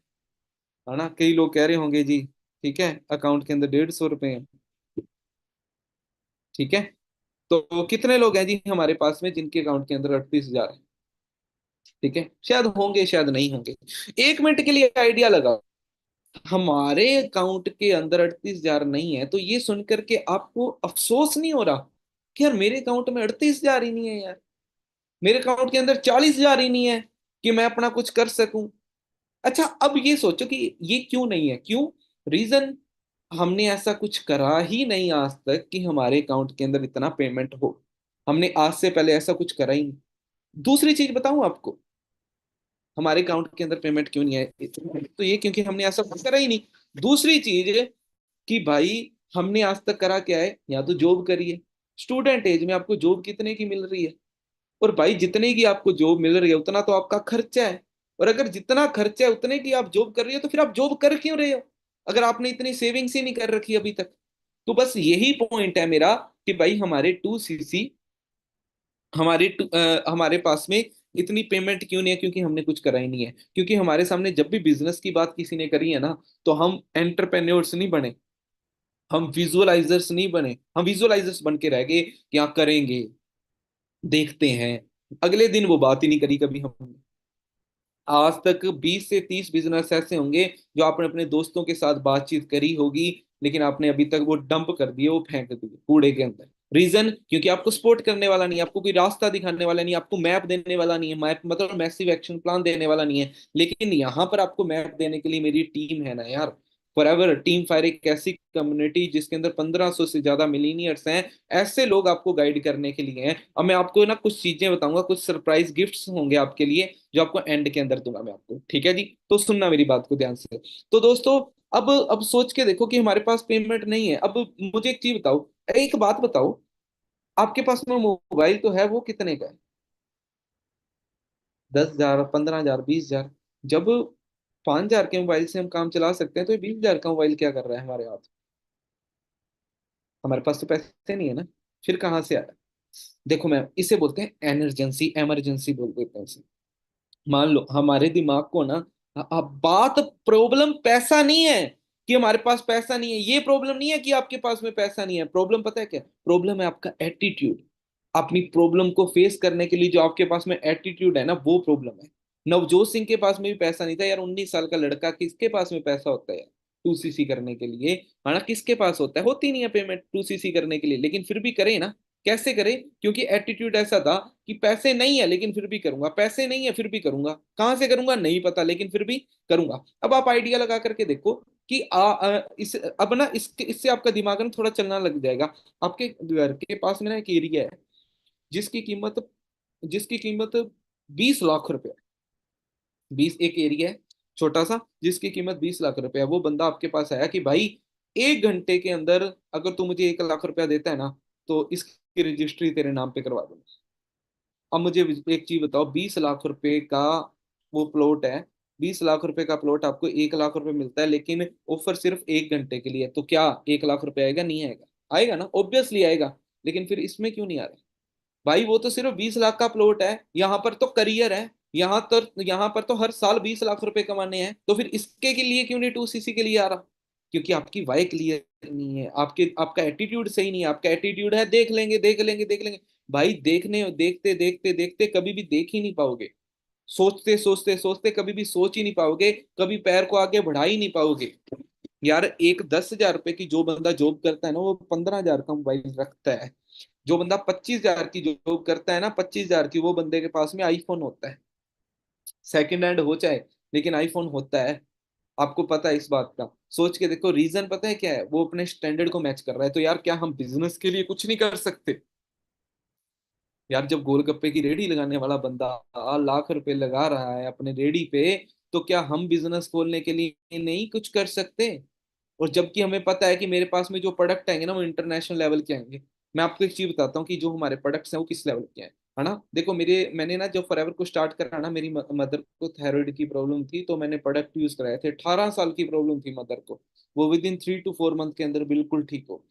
है ना? कई लोग कह रहे होंगे जी, ठीक है, अकाउंट के अंदर 150 रुपए हैं। ठीक है, तो कितने लोग हैं जी हमारे पास में जिनके अकाउंट के अंदर 38,000 है? ठीक है, शायद होंगे शायद नहीं होंगे। 1 मिनट के लिए आइडिया लगाओ, हमारे अकाउंट के अंदर 38,000 नहीं है, तो ये सुनकर के आपको अफसोस नहीं हो रहा कि यार मेरे अकाउंट में 38,000 ही नहीं है यार, मेरे अकाउंट के अंदर 40,000 ही नहीं है कि मैं अपना कुछ कर सकूं? अच्छा, अब ये सोचो कि ये क्यों नहीं है, क्यों? रीजन, हमने ऐसा कुछ करा ही नहीं आज तक कि हमारे अकाउंट के अंदर इतना पेमेंट हो। हमने आज से पहले ऐसा कुछ करा ही नहीं। दूसरी चीज बताऊं आपको, हमारे अकाउंट के अंदर पेमेंट क्यों नहीं है, तो ये क्योंकि हमने ऐसा कुछ करा ही नहीं। दूसरी चीज कि भाई, हमने आज तक करा क्या है, या तो जॉब करी है। स्टूडेंट एज में आपको जॉब कितने की मिल रही है? और भाई जितने की आपको जॉब मिल रही है उतना तो आपका खर्चा है। और अगर जितना खर्चा है उतने की आप जॉब कर रही हो, तो फिर आप जॉब कर क्यों रहे हो अगर आपने इतनी सेविंग्स ही नहीं कर रखी अभी तक? तो बस यही पॉइंट है मेरा कि भाई हमारे 2cc, हमारे पास में इतनी पेमेंट क्यों नहीं है? क्योंकि हमने कुछ करा ही नहीं है। क्योंकि हमारे सामने जब भी बिजनेस की बात किसी ने करी है ना, तो हम एंटरप्रेन्योर्स नहीं बने, हम विजुअलाइजर्स नहीं बने, हम विजुअलाइजर्स बन के रह गए कि हाँ करेंगे, देखते हैं। अगले दिन वो बात ही नहीं करी कभी हमने। आज तक 20 से 30 बिजनेस ऐसे होंगे जो आपने अपने दोस्तों के साथ बातचीत करी होगी, लेकिन आपने अभी तक वो डंप कर दिए, वो फेंक दिए कूड़े के अंदर। रीजन, क्योंकि आपको सपोर्ट करने वाला नहीं है, आपको कोई रास्ता दिखाने वाला नहीं है, आपको मैप देने वाला नहीं है, मैप मतलब मैसिव एक्शन प्लान देने वाला नहीं है। लेकिन यहाँ पर आपको मैप देने के लिए मेरी टीम है ना यार। फॉरएवर टीम फायर एक ऐसी कम्युनिटी जिसके अंदर 1500 से ज्यादा मिलीनियर्स हैं। ऐसे लोग आपको गाइड करने के लिए हैं, और मैं आपको ना कुछ चीजें बताऊंगा, कुछ सरप्राइज गिफ्ट्स होंगे आपके लिए जो आपको एंड के अंदर दूंगा मैं आपको, ठीक है जी? तो सुनना मेरी बात को ध्यान से। तो दोस्तों, अब सोच के देखो कि हमारे पास पेमेंट नहीं है। अब मुझे एक चीज बताओ, एक बात बताओ, आपके पास में मोबाइल तो है, वो कितने का है? 10,000, 15,000, 20,000? जब 5,000 के मोबाइल से हम काम चला सकते हैं, तो ये 20,000 का मोबाइल क्या कर रहा है हमारे हाथ? हमारे पास तो पैसे नहीं है ना, फिर कहाँ से आया? देखो मैम, इसे बोलते हैं एमरजेंसी, एमरजेंसी बोल देते हैं इसे। मान लो हमारे दिमाग को ना, बात, प्रॉब्लम पैसा नहीं है कि हमारे पास पैसा नहीं है, ये प्रॉब्लम नहीं है कि आपके पास में पैसा नहीं है। प्रॉब्लम पता है क्या? प्रॉब्लम है आपका एटीट्यूड। अपनी प्रॉब्लम को फेस करने के लिए जो आपके पास में एटीट्यूड है ना, वो प्रॉब्लम है। नवजोत सिंह के पास में भी पैसा नहीं था यार, 19 साल का लड़का, किसके पास में पैसा होता है यार 2cc करने के लिए? है ना, किसके पास होता है? होती नहीं है पेमेंट 2cc करने के लिए, लेकिन फिर भी करे ना। कैसे करे? क्योंकि एटीट्यूड ऐसा था कि पैसे नहीं है लेकिन फिर भी करूंगा, पैसे नहीं है फिर भी करूंगा, कहां से करूंगा नहीं पता लेकिन फिर भी करूंगा। अब आप आइडिया लगा करके देखो कि इस अब ना इससे आपका दिमाग ना थोड़ा चलना लग जाएगा। आपके घर के पास में ना एक एरिया है जिसकी कीमत जिसकी कीमत 20 लाख रुपए। एक एरिया है छोटा सा जिसकी कीमत 20 लाख रुपए है। वो बंदा आपके पास आया कि भाई 1 घंटे के अंदर अगर तू मुझे 1 लाख रुपया देता है ना, तो इसकी रजिस्ट्री तेरे नाम पे करवा दूंगा। अब मुझे एक चीज बताओ, 20 लाख रुपए का वो प्लॉट है, 20 लाख रुपए का प्लॉट आपको 1 लाख रुपए मिलता है, लेकिन ऑफर सिर्फ 1 घंटे के लिए। तो क्या 1 लाख रुपए आएगा? नहीं आएगा? आएगा ना, ऑब्वियसली आएगा। लेकिन फिर इसमें क्यों नहीं आ रहा? भाई वो तो सिर्फ 20 लाख का प्लॉट है, यहाँ पर तो करियर है। यहाँ पर तो हर साल 20 लाख रुपए कमाने हैं, तो फिर इसके के लिए क्यों नहीं 2cc के लिए आ रहा? क्योंकि आपकी वाई क्लियर नहीं है, आपका एटीट्यूड सही नहीं है। आपका एटीट्यूड है देख लेंगे, देख लेंगे, देख लेंगे। भाई देखने देखते देखते देखते कभी भी देख ही नहीं पाओगे। सोचते सोचते सोचते कभी भी सोच ही नहीं पाओगे, कभी पैर को आगे बढ़ा ही नहीं पाओगे। यार एक 10,000 रुपए की जो बंदा जॉब करता है ना, वो 15,000 का मोबाइल रखता है। जो बंदा 25,000 की जॉब करता है ना, 25,000 की, वो बंदे के पास में आईफोन होता है। सेकंड हैंड हो चाहे, लेकिन आईफोन होता है। आपको पता है इस बात का? सोच के देखो, रीजन पता है क्या है? वो अपने स्टैंडर्ड को मैच कर रहा है। तो यार क्या हम बिजनेस के लिए कुछ नहीं कर सकते? यार जब गोलगप्पे की रेडी लगाने वाला बंदा लाख रुपए लगा रहा है अपने रेडी पे, तो क्या हम बिजनेस खोलने के लिए नहीं कुछ कर सकते? और जबकि हमें पता है कि मेरे पास में जो प्रोडक्ट आएंगे ना, वो इंटरनेशनल लेवल के आएंगे। मैं आपको एक चीज बताता हूँ कि जो हमारे प्रोडक्ट्स हैं वो किस लेवल के हैं। है ना, देखो मैंने ना जब फॉरएवर को स्टार्ट करा ना, मेरी मदर को थायराइड की प्रॉब्लम थी, तो मैंने प्रोडक्ट यूज कराए थे। 18 साल की प्रॉब्लम थी मदर को, वो विद इन 3 to 4 मंथ के अंदर बिल्कुल ठीक हो।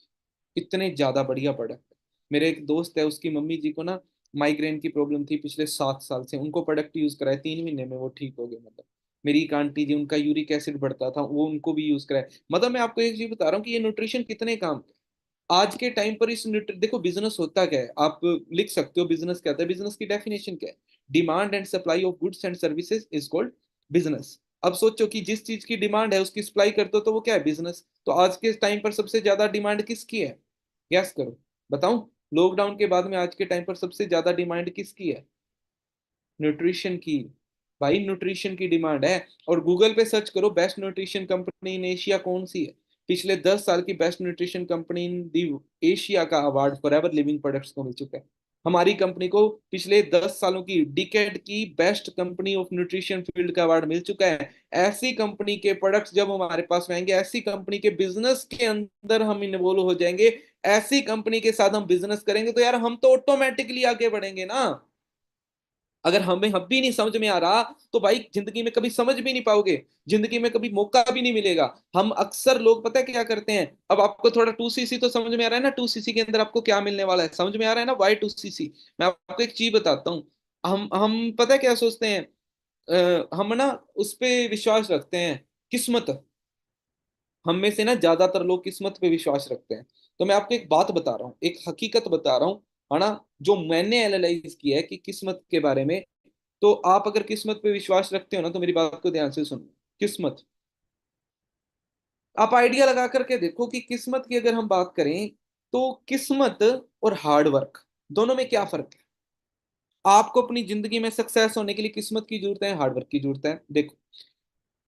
इतने ज्यादा बढ़िया प्रोडक्ट। मेरे एक दोस्त है, उसकी मम्मी जी को ना माइग्रेन की प्रॉब्लम थी पिछले 7 साल से, उनको प्रोडक्ट यूज कराए, 3 महीने में वो ठीक हो गए। मतलब मेरी एक आंटी जी, उनका यूरिक एसिड बढ़ता था, वो उनको भी यूज कराए। मतलब मैं आपको एक चीज बता रहा हूँ कि ये न्यूट्रिशन कितने काम के। आज के टाइम पर देखो बिजनेस होता क्या है, आप लिख सकते हो बिजनेस क्या होता है। बिजनेस की डेफिनेशन क्या है? Demand and supply of goods and services is called business. अब सोचो कि जिस चीज की डिमांड है उसकी सप्लाई करते हो, तो वो क्या है? बिजनेस। तो आज के टाइम पर सबसे ज्यादा डिमांड किसकी है? गैस करो, बताऊं? लॉकडाउन के बाद में आज के टाइम पर सबसे ज्यादा डिमांड किसकी है? न्यूट्रिशन की। भाई न्यूट्रिशन की डिमांड है। और गूगल पे सर्च करो best nutrition company in Asia कौन सी है। पिछले 10 साल की best nutrition company in the Asia का award Forever Living Products को मिल चुका है। हमारी कंपनी को पिछले 10 सालों की डिकेड की best company of nutrition field का अवार्ड मिल चुका है। ऐसी कंपनी के प्रोडक्ट्स जब हमारे पास में आएंगे, ऐसी कंपनी के बिजनेस के अंदर हम इन्वॉल्व हो जाएंगे, ऐसी कंपनी के साथ हम बिजनेस करेंगे, तो यार हम तो ऑटोमेटिकली आगे बढ़ेंगे ना। अगर हमें हम भी नहीं समझ में आ रहा, तो भाई जिंदगी में कभी समझ भी नहीं पाओगे, जिंदगी में कभी मौका भी नहीं मिलेगा। हम अक्सर लोग पता है क्या करते हैं? अब आपको थोड़ा 2cc तो समझ में आ रहा है ना, 2cc के अंदर आपको क्या मिलने वाला है समझ में आ रहा है ना, वाई 2cc। मैं आपको एक चीज बताता हूँ। हम पता है क्या सोचते हैं? हम ना उस पे विश्वास रखते हैं, किस्मत। हम में से ना ज्यादातर लोग किस्मत पे विश्वास रखते हैं। तो मैं आपको एक बात बता रहा हूँ, एक हकीकत बता रहा हूँ, है ना, जो मैंने एनालाइज किया है कि किस्मत के बारे में। तो आप अगर किस्मत पे विश्वास रखते हो ना, तो मेरी बात को ध्यान से सुनो। किस्मत, आप आइडिया लगा करके देखो कि किस्मत की अगर हम बात करें, तो किस्मत और हार्ड वर्क दोनों में क्या फर्क है? आपको अपनी जिंदगी में सक्सेस होने के लिए किस्मत की जरूरत है, हार्ड वर्क की जरूरत है? देखो,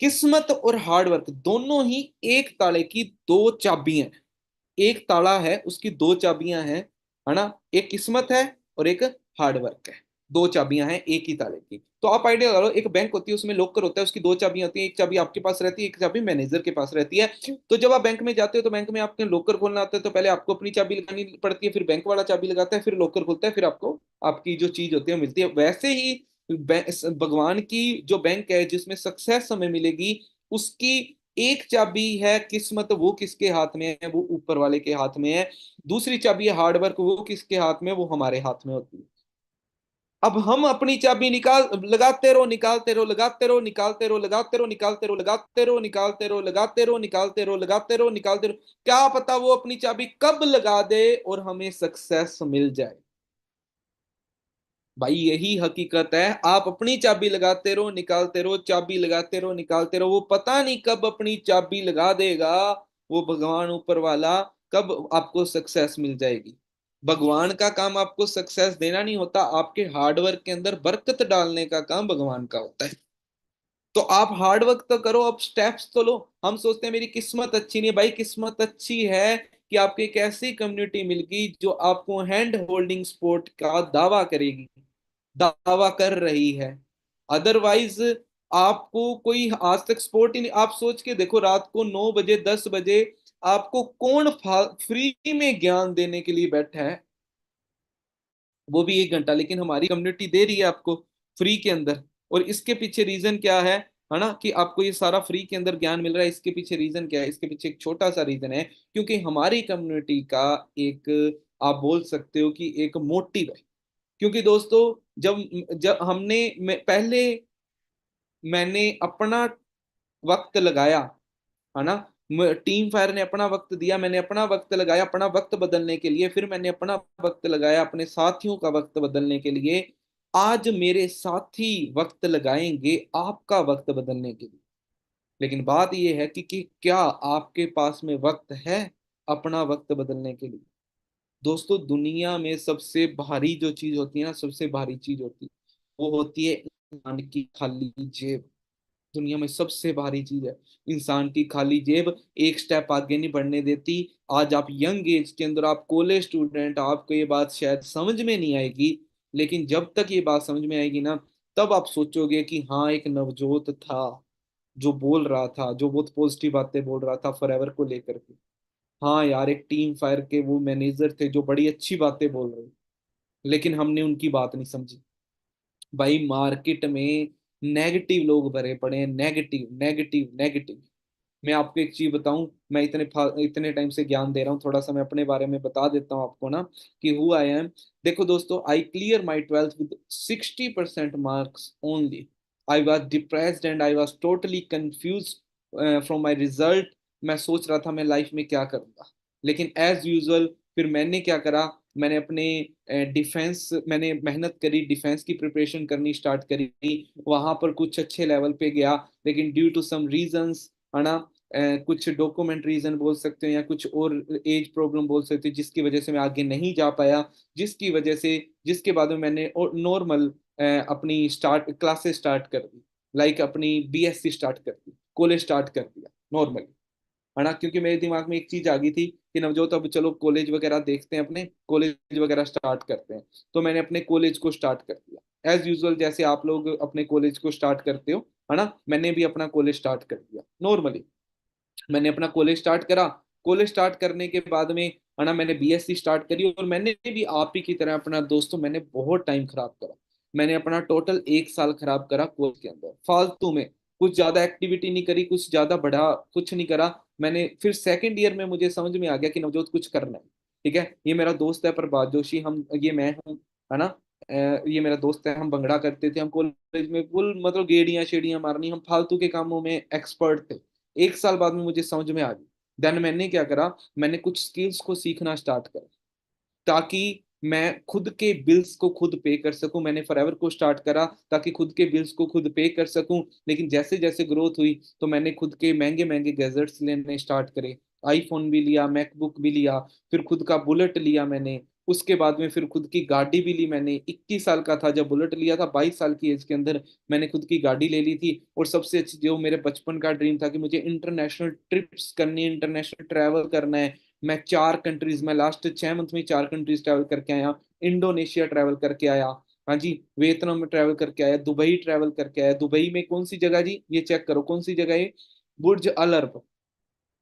किस्मत और हार्डवर्क दोनों ही एक ताले की दो चाबियां हैं। एक ताला है, उसकी दो चाबियां हैं, है ना। एक किस्मत है और एक हार्डवर्क है। दो चाबियां हैं एक ही ताले की। तो आप आइडिया लगा लो, एक बैंक होती है, उसमें लॉकर होता है, उसकी दो चाबियां होती हैं, एक चाबी आपके पास रहती है, एक चाबी मैनेजर के पास रहती है। तो जब आप बैंक में जाते हो तो बैंक में आपके लॉकर खोलना होता है, तो पहले आपको अपनी चाबी लगानी पड़ती है, फिर बैंक वाला चाबी लगाता है, फिर लॉकर खुलता है, फिर आपको आपकी जो चीज होती है मिलती है। वैसे ही भगवान की जो बैंक है जिसमें सक्सेस हमें मिलेगी, उसकी एक चाबी है किस्मत, वो किसके हाथ में है? वो ऊपर वाले के हाथ में है। दूसरी चाबी है हार्डवर्क, वो किसके हाथ में? वो हमारे हाथ में होती है। अब हम अपनी चाबी निकाल लगाते रहो, निकालते रहो, लगाते रहो, निकालते रहो, लगाते रहो, निकालते रहो, लगाते रहो, निकालते रहो, लगाते रहो, निकालते रहो, लगाते रहो, निकालते रहो। क्या पता वो अपनी चाबी कब लगा दे और हमें सक्सेस मिल जाए। भाई यही हकीकत है। आप अपनी चाबी लगाते रहो, निकालते रहो, चाबी लगाते रहो, निकालते रहो, वो पता नहीं कब अपनी चाबी लगा देगा। वो भगवान ऊपर वाला कब आपको सक्सेस मिल जाएगी। भगवान का काम आपको सक्सेस देना नहीं होता, आपके हार्डवर्क के अंदर बरकत डालने का काम भगवान का होता है। तो आप हार्डवर्क तो करो, अब स्टेप्स तो लो। हम सोचते हैं मेरी किस्मत अच्छी नहीं है। भाई किस्मत अच्छी है कि आपको एक ऐसी कम्युनिटी मिल गई जो आपको हैंड होल्डिंग स्पोर्ट का दावा करेगी, दावा कर रही है। अदरवाइज आपको कोई आज तक स्पोर्ट ही नहीं। आप सोच के देखो, रात को 9 बजे 10 बजे आपको कौन फ्री में ज्ञान देने के लिए बैठा है? वो भी 1 घंटा, लेकिन हमारी कम्युनिटी दे रही है आपको फ्री के अंदर। और इसके पीछे रीजन क्या है ना, कि आपको ये सारा फ्री के अंदर ज्ञान मिल रहा है। इसके पीछे रीजन क्या है? इसके पीछे एक छोटा सा रीजन है, क्योंकि हमारी कम्युनिटी का एक, आप बोल सकते हो कि एक मोटिव है। क्योंकि दोस्तों, जब जब पहले मैंने अपना वक्त लगाया, है ना। टीम फायर ने अपना वक्त दिया, मैंने अपना वक्त लगाया अपना वक्त बदलने के लिए, फिर मैंने अपना वक्त लगाया अपने साथियों का वक्त बदलने के लिए। आज मेरे साथी वक्त लगाएंगे आपका वक्त बदलने के लिए। लेकिन बात यह है कि क्या आपके पास में वक्त है अपना वक्त बदलने के लिए? दोस्तों, दुनिया में सबसे भारी जो चीज होती है ना, सबसे भारी चीज होती है, वो होती है इंसान की खाली जेब। दुनिया में सबसे भारी चीज है इंसान की खाली जेब। एक स्टेप आगे नहीं बढ़ने देती। आज आप यंग एज के अंदर, आप कॉलेज स्टूडेंट, आपको ये बात शायद समझ में नहीं आएगी, लेकिन जब तक ये बात समझ में आएगी ना, तब आप सोचोगे कि हाँ, एक नवजोत था जो बोल रहा था, जो बहुत पॉजिटिव बातें बोल रहा था फॉरएवर को लेकर के। हाँ यार, एक टीम फायर के वो मैनेजर थे जो बड़ी अच्छी बातें बोल रहे, लेकिन हमने उनकी बात नहीं समझी। भाई मार्केट में नेगेटिव लोग भरे पड़े हैं, नेगेटिव नेगेटिव नेगेटिव। मैं आपको एक चीज बताऊं, मैं इतने टाइम से ज्ञान दे रहा हूँ, थोड़ा सा मैं अपने बारे में बता देता हूँ आपको ना, कि हु आई एम। देखो दोस्तों, I clear my twelfth with 60% marks only. I was depressed and I was totally confuse from my result. मैं सोच रहा था मैं लाइफ में क्या करूंगा, लेकिन एज यूजल फिर मैंने क्या करा, मैंने अपने डिफेंस, मैंने मेहनत करी, डिफेंस की प्रिपरेशन करनी स्टार्ट करी। वहां पर कुछ अच्छे लेवल पे गया, लेकिन ड्यू टू सम रीजंस, है ना, कुछ डॉक्यूमेंट रीजन बोल सकते हो या कुछ और एज प्रॉब्लम बोल सकते हो, जिसकी वजह से मैं आगे नहीं जा पाया। जिसके बाद में मैंने नॉर्मल अपनी स्टार्ट क्लासेस स्टार्ट कर दी, लाइक अपनी बीएससी स्टार्ट कर दी, कॉलेज स्टार्ट कर दिया नॉर्मली, है ना। क्योंकि मेरे दिमाग में एक चीज आ गई थी कि नवजोत, अब चलो कॉलेज वगैरह देखते हैं, अपने कॉलेज वगैरह स्टार्ट करते हैं। तो मैंने अपने कॉलेज को स्टार्ट कर दिया एज यूजुअल, जैसे आप लोग अपने कॉलेज को स्टार्ट करते हो, है ना। मैंने भी अपना कॉलेज स्टार्ट कर दिया नॉर्मली। मैंने अपना कॉलेज स्टार्ट करा। कॉलेज स्टार्ट करने के बाद में, है ना, मैंने बीएससी स्टार्ट करी, और मैंने भी आप ही की तरह अपना, दोस्तों, मैंने बहुत टाइम खराब करा। मैंने अपना टोटल 1 साल खराब करा कोर्स के अंदर फालतू में। कुछ ज्यादा एक्टिविटी नहीं करी, कुछ ज्यादा बड़ा कुछ नहीं करा। मैंने फिर सेकंड ईयर में मुझे समझ में आ गया कि नवजोत कुछ करना है। ठीक है, ये मेरा दोस्त है प्रभात जोशी, हम, ये मैं हूँ, है ना। ये मेरा दोस्त है, हम भंगड़ा करते थे, हम कॉलेज में फुल मतलब गेड़ियां शेड़ियां मारनी, हम फालतू के कामों में एक्सपर्ट थे। 1 साल बाद में मुझे समझ में आ गई। देन मैंने क्या करा, मैंने कुछ स्किल्स को सीखना स्टार्ट करा, ताकि मैं खुद के बिल्स को खुद पे कर सकूं। मैंने फॉरएवर को स्टार्ट करा ताकि खुद के बिल्स को खुद पे कर सकूं। लेकिन जैसे जैसे ग्रोथ हुई, तो मैंने खुद के महंगे महंगे गैजेट्स लेने स्टार्ट करे। आईफोन भी लिया, मैकबुक भी लिया, फिर खुद का बुलेट लिया मैंने, उसके बाद में फिर खुद की गाड़ी भी ली मैंने। 21 साल का था जब बुलेट लिया था, 22 साल की एज के अंदर मैंने खुद की गाड़ी ले ली थी। और सबसे अच्छी जो मेरे बचपन का ड्रीम था कि मुझे इंटरनेशनल ट्रिप्स करनी है, इंटरनेशनल ट्रैवल करना है। मैं 4 कंट्रीज, मैं लास्ट 6 मंथ में 4 कंट्रीज ट्रैवल करके आया। इंडोनेशिया ट्रैवल करके आया, हाँ जी, वियतनाम में ट्रैवल करके आया, दुबई ट्रैवल करके आया। दुबई में कौन सी जगह जी, ये चेक करो कौन सी जगह है, बुर्ज अल अरब।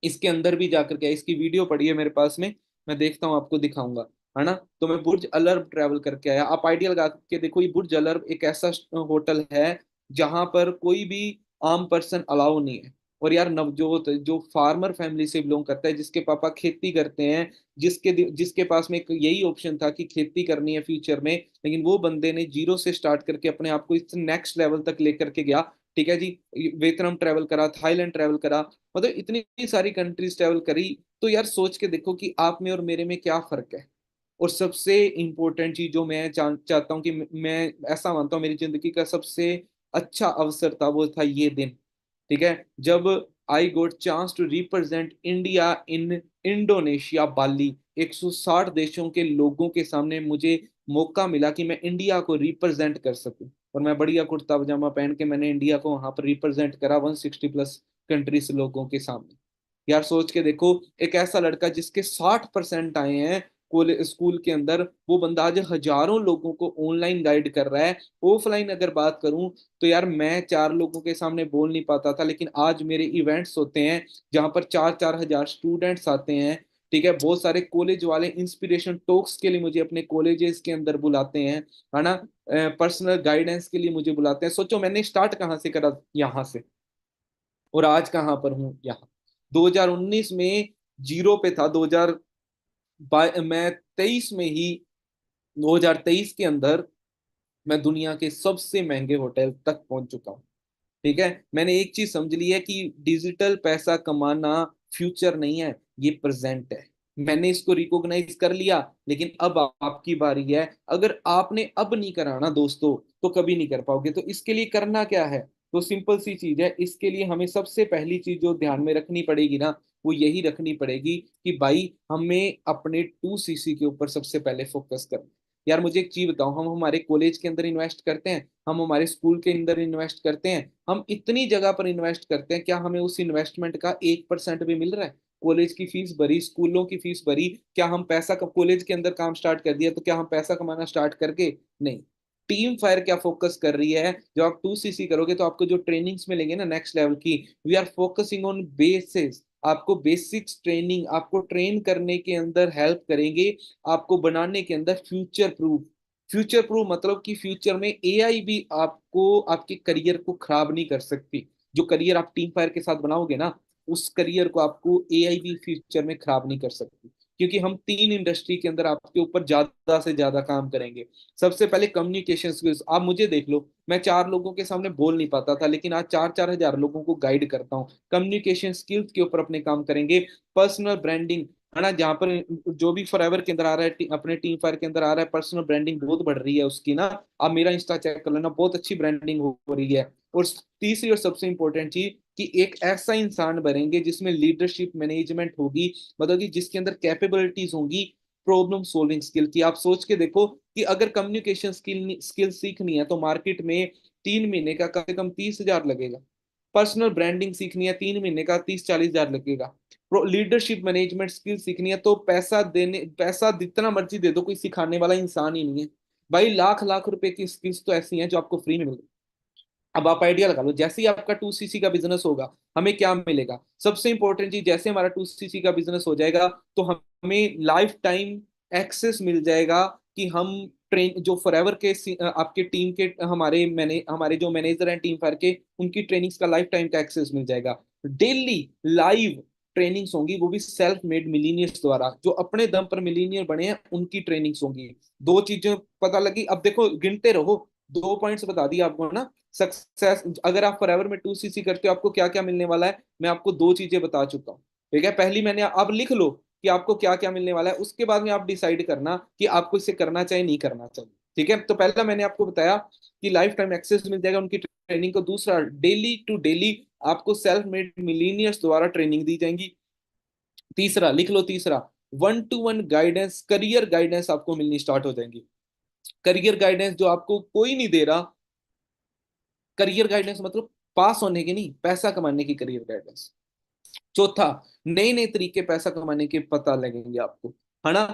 इसके अंदर भी जाकर के, इसकी वीडियो पड़ी है मेरे पास में, मैं देखता हूँ आपको दिखाऊंगा, है ना। तो मैं बुर्ज अल अरब ट्रैवल करके आया। आप आइडिया लगा के देखो, ये बुर्ज अल अरब एक ऐसा होटल है जहां पर कोई भी आम पर्सन अलाउ नहीं है। और यार नवजोत जो फार्मर फैमिली से बिलोंग करता है, जिसके पापा खेती करते हैं, जिसके पास में एक यही ऑप्शन था कि खेती करनी है फ्यूचर में, लेकिन वो बंदे ने जीरो से स्टार्ट करके अपने आप को इस नेक्स्ट लेवल तक लेकर के गया। ठीक है जी। वियतनाम ट्रैवल करा, थाईलैंड ट्रैवल करा, मतलब इतनी सारी कंट्रीज ट्रैवल करी। तो यार सोच के देखो कि आप में और मेरे में क्या फर्क है। और सबसे इंपॉर्टेंट चीज जो मैं चाहता हूँ कि मैं ऐसा मानता हूँ मेरी जिंदगी का सबसे अच्छा अवसर था, वो था ये दिन। ठीक है, जब I got chance to represent India in Indonesia Bali. 160 देशों के लोगों के सामने मुझे मौका मिला कि मैं इंडिया को रिप्रेजेंट कर सकूं। और मैं बढ़िया कुर्ता पजामा पहन के मैंने इंडिया को वहां पर रिप्रेजेंट करा 160+ कंट्रीज लोगों के सामने। यार सोच के देखो, एक ऐसा लड़का जिसके 60% आए हैं स्कूल के अंदर, वो बंदा आज हजारों लोगों को ऑनलाइन गाइड कर रहा है। ऑफलाइन अगर बात करूं तो यार मैं 4 लोगों के सामने बोल नहीं पाता था, लेकिन आज मेरे इवेंट्स होते हैं जहां पर 4-4 हजार स्टूडेंट्स आते हैं। ठीक है, बहुत सारे कॉलेज वाले इंस्पिरेशन टॉक्स के लिए मुझे अपने कॉलेजेस के अंदर बुलाते हैं, है ना। पर्सनल गाइडेंस के लिए मुझे बुलाते हैं। सोचो मैंने स्टार्ट कहाँ से करा, यहाँ से, और आज कहाँ पर हूँ, यहाँ। 2019 में जीरो पे था। मैं 23 में ही, 2023 के अंदर मैं दुनिया के सबसे महंगे होटल तक पहुंच चुका हूँ। ठीक है, मैंने एक चीज समझ ली है कि डिजिटल पैसा कमाना फ्यूचर नहीं है, ये प्रेजेंट है। मैंने इसको रिकॉग्नाइज कर लिया, लेकिन अब आपकी बारी है। अगर आपने अब नहीं कराना दोस्तों, तो कभी नहीं कर पाओगे। तो इसके लिए करना क्या है, तो सिंपल सी चीज है। इसके लिए हमें सबसे पहली चीज जो ध्यान में रखनी पड़ेगी ना, वो यही रखनी पड़ेगी कि भाई हमें अपने 2cc के ऊपर सबसे पहले फोकस करना। यार मुझे एक चीज बताओ, हम हमारे कॉलेज के अंदर इन्वेस्ट करते हैं, हम हमारे स्कूल के अंदर इन्वेस्ट करते हैं, हम इतनी जगह पर इन्वेस्ट करते हैं, क्या हमें उस इन्वेस्टमेंट का 1% भी मिल रहा है? कॉलेज की फीस भरी, स्कूलों की फीस भरी, क्या हम पैसा कॉलेज के अंदर काम स्टार्ट कर दिया तो क्या हम पैसा कमाना स्टार्ट करके? नहीं। टीम फायर क्या फोकस कर रही है, जब आप 2cc करोगे तो आपको जो ट्रेनिंग्स मिलेंगे ना नेक्स्ट लेवल की, we are focusing on basis. आपको बेसिक्स ट्रेनिंग, आपको ट्रेन करने के अंदर हेल्प करेंगे, आपको बनाने के अंदर फ्यूचर प्रूफ। फ्यूचर प्रूफ मतलब कि फ्यूचर में एआई भी आपको आपके करियर को खराब नहीं कर सकती। जो करियर आप टीम फायर के साथ बनाओगे ना, उस करियर को आपको एआई भी फ्यूचर में खराब नहीं कर सकती। क्योंकि हम 3 इंडस्ट्री के अंदर आपके ऊपर ज्यादा से ज्यादा काम करेंगे। सबसे पहले कम्युनिकेशन स्किल्स। आप मुझे देख लो, मैं 4 लोगों के सामने बोल नहीं पाता था, लेकिन आज 4-4 हजार लोगों को गाइड करता हूँ। कम्युनिकेशन स्किल्स के ऊपर अपने काम करेंगे। पर्सनल ब्रांडिंग, है ना, जहाँ पर जो भी फॉरएवर के अंदर आ रहा है, अपने टीम फायर के अंदर आ रहा है, पर्सनल ब्रांडिंग बहुत बढ़ रही है उसकी ना। आप मेरा इंस्टा चेक कर लेना, बहुत अच्छी ब्रांडिंग हो रही है। और तीसरी और सबसे इंपॉर्टेंट चीज कि एक ऐसा इंसान बनेंगे जिसमें लीडरशिप मैनेजमेंट होगी, मतलब कि जिसके अंदर कैपेबिलिटीज होंगी प्रॉब्लम सॉल्विंग स्किल की। आप सोच के देखो कि अगर कम्युनिकेशन स्किल सीखनी है तो मार्केट में 3 महीने का कम से कम 30 हजार लगेगा। पर्सनल ब्रांडिंग सीखनी है 3 महीने का 30-40 हजार लगेगा। लीडरशिप मैनेजमेंट स्किल सीखनी है तो पैसा जितना मर्जी दे दो, कोई सिखाने वाला इंसान ही नहीं है। भाई लाख लाख रुपए की स्किल्स तो ऐसी हैं जो आपको फ्री में मिल। अब आप आइडिया लगा लो, जैसे ही आपका 2cc का बिजनेस होगा, हमें क्या मिलेगा? सबसे इंपॉर्टेंट चीज, जैसे हमारा 2cc का बिजनेस हो जाएगा तो हमें लाइफ टाइम एक्सेस मिल जाएगा कि हम ट्रेन जो फॉरएवर के आपके टीम के हमारे जो मैनेजर हैं टीम फायर के, उनकी ट्रेनिंग्स का लाइफ टाइम का एक्सेस मिल जाएगा। डेली लाइव ट्रेनिंग्स होंगी, वो भी सेल्फ मेड मिलीनियर्स द्वारा, जो अपने दम पर मिलीनियर बने हैं, उनकी ट्रेनिंग्स होंगी। दो चीजें पता लगी, अब देखो गिनते रहो। 2 पॉइंट्स बता दिए आपको ना। सक्सेस, अगर आप फॉरएवर में 2cc करते हो आपको क्या क्या मिलने वाला है, मैं आपको 2 चीजें बता चुका हूँ। ठीक है, पहली मैंने, आप लिख लो कि आपको क्या क्या मिलने वाला है, उसके बाद में आप डिसाइड करना कि आपको इसे करना चाहिए नहीं करना चाहिए। ठीक है, तो पहला मैंने आपको बताया कि लाइफ टाइम एक्सेस मिल जाएगा उनकी ट्रेनिंग को। दूसरा, डेली टू डेली आपको सेल्फ मेड मिलीनियर्स द्वारा ट्रेनिंग दी जाएंगी। तीसरा लिख लो, तीसरा, one two one guidance, career guidance आपको मिलनी स्टार्ट हो जाएंगी। करियर गाइडेंस जो आपको कोई नहीं दे रहा। करियर गाइडेंस मतलब पास होने की नहीं, पैसा कमाने की करियर गाइडेंस। चौथा, नए नए तरीके पैसा कमाने के पता लगेंगे आपको, है ना।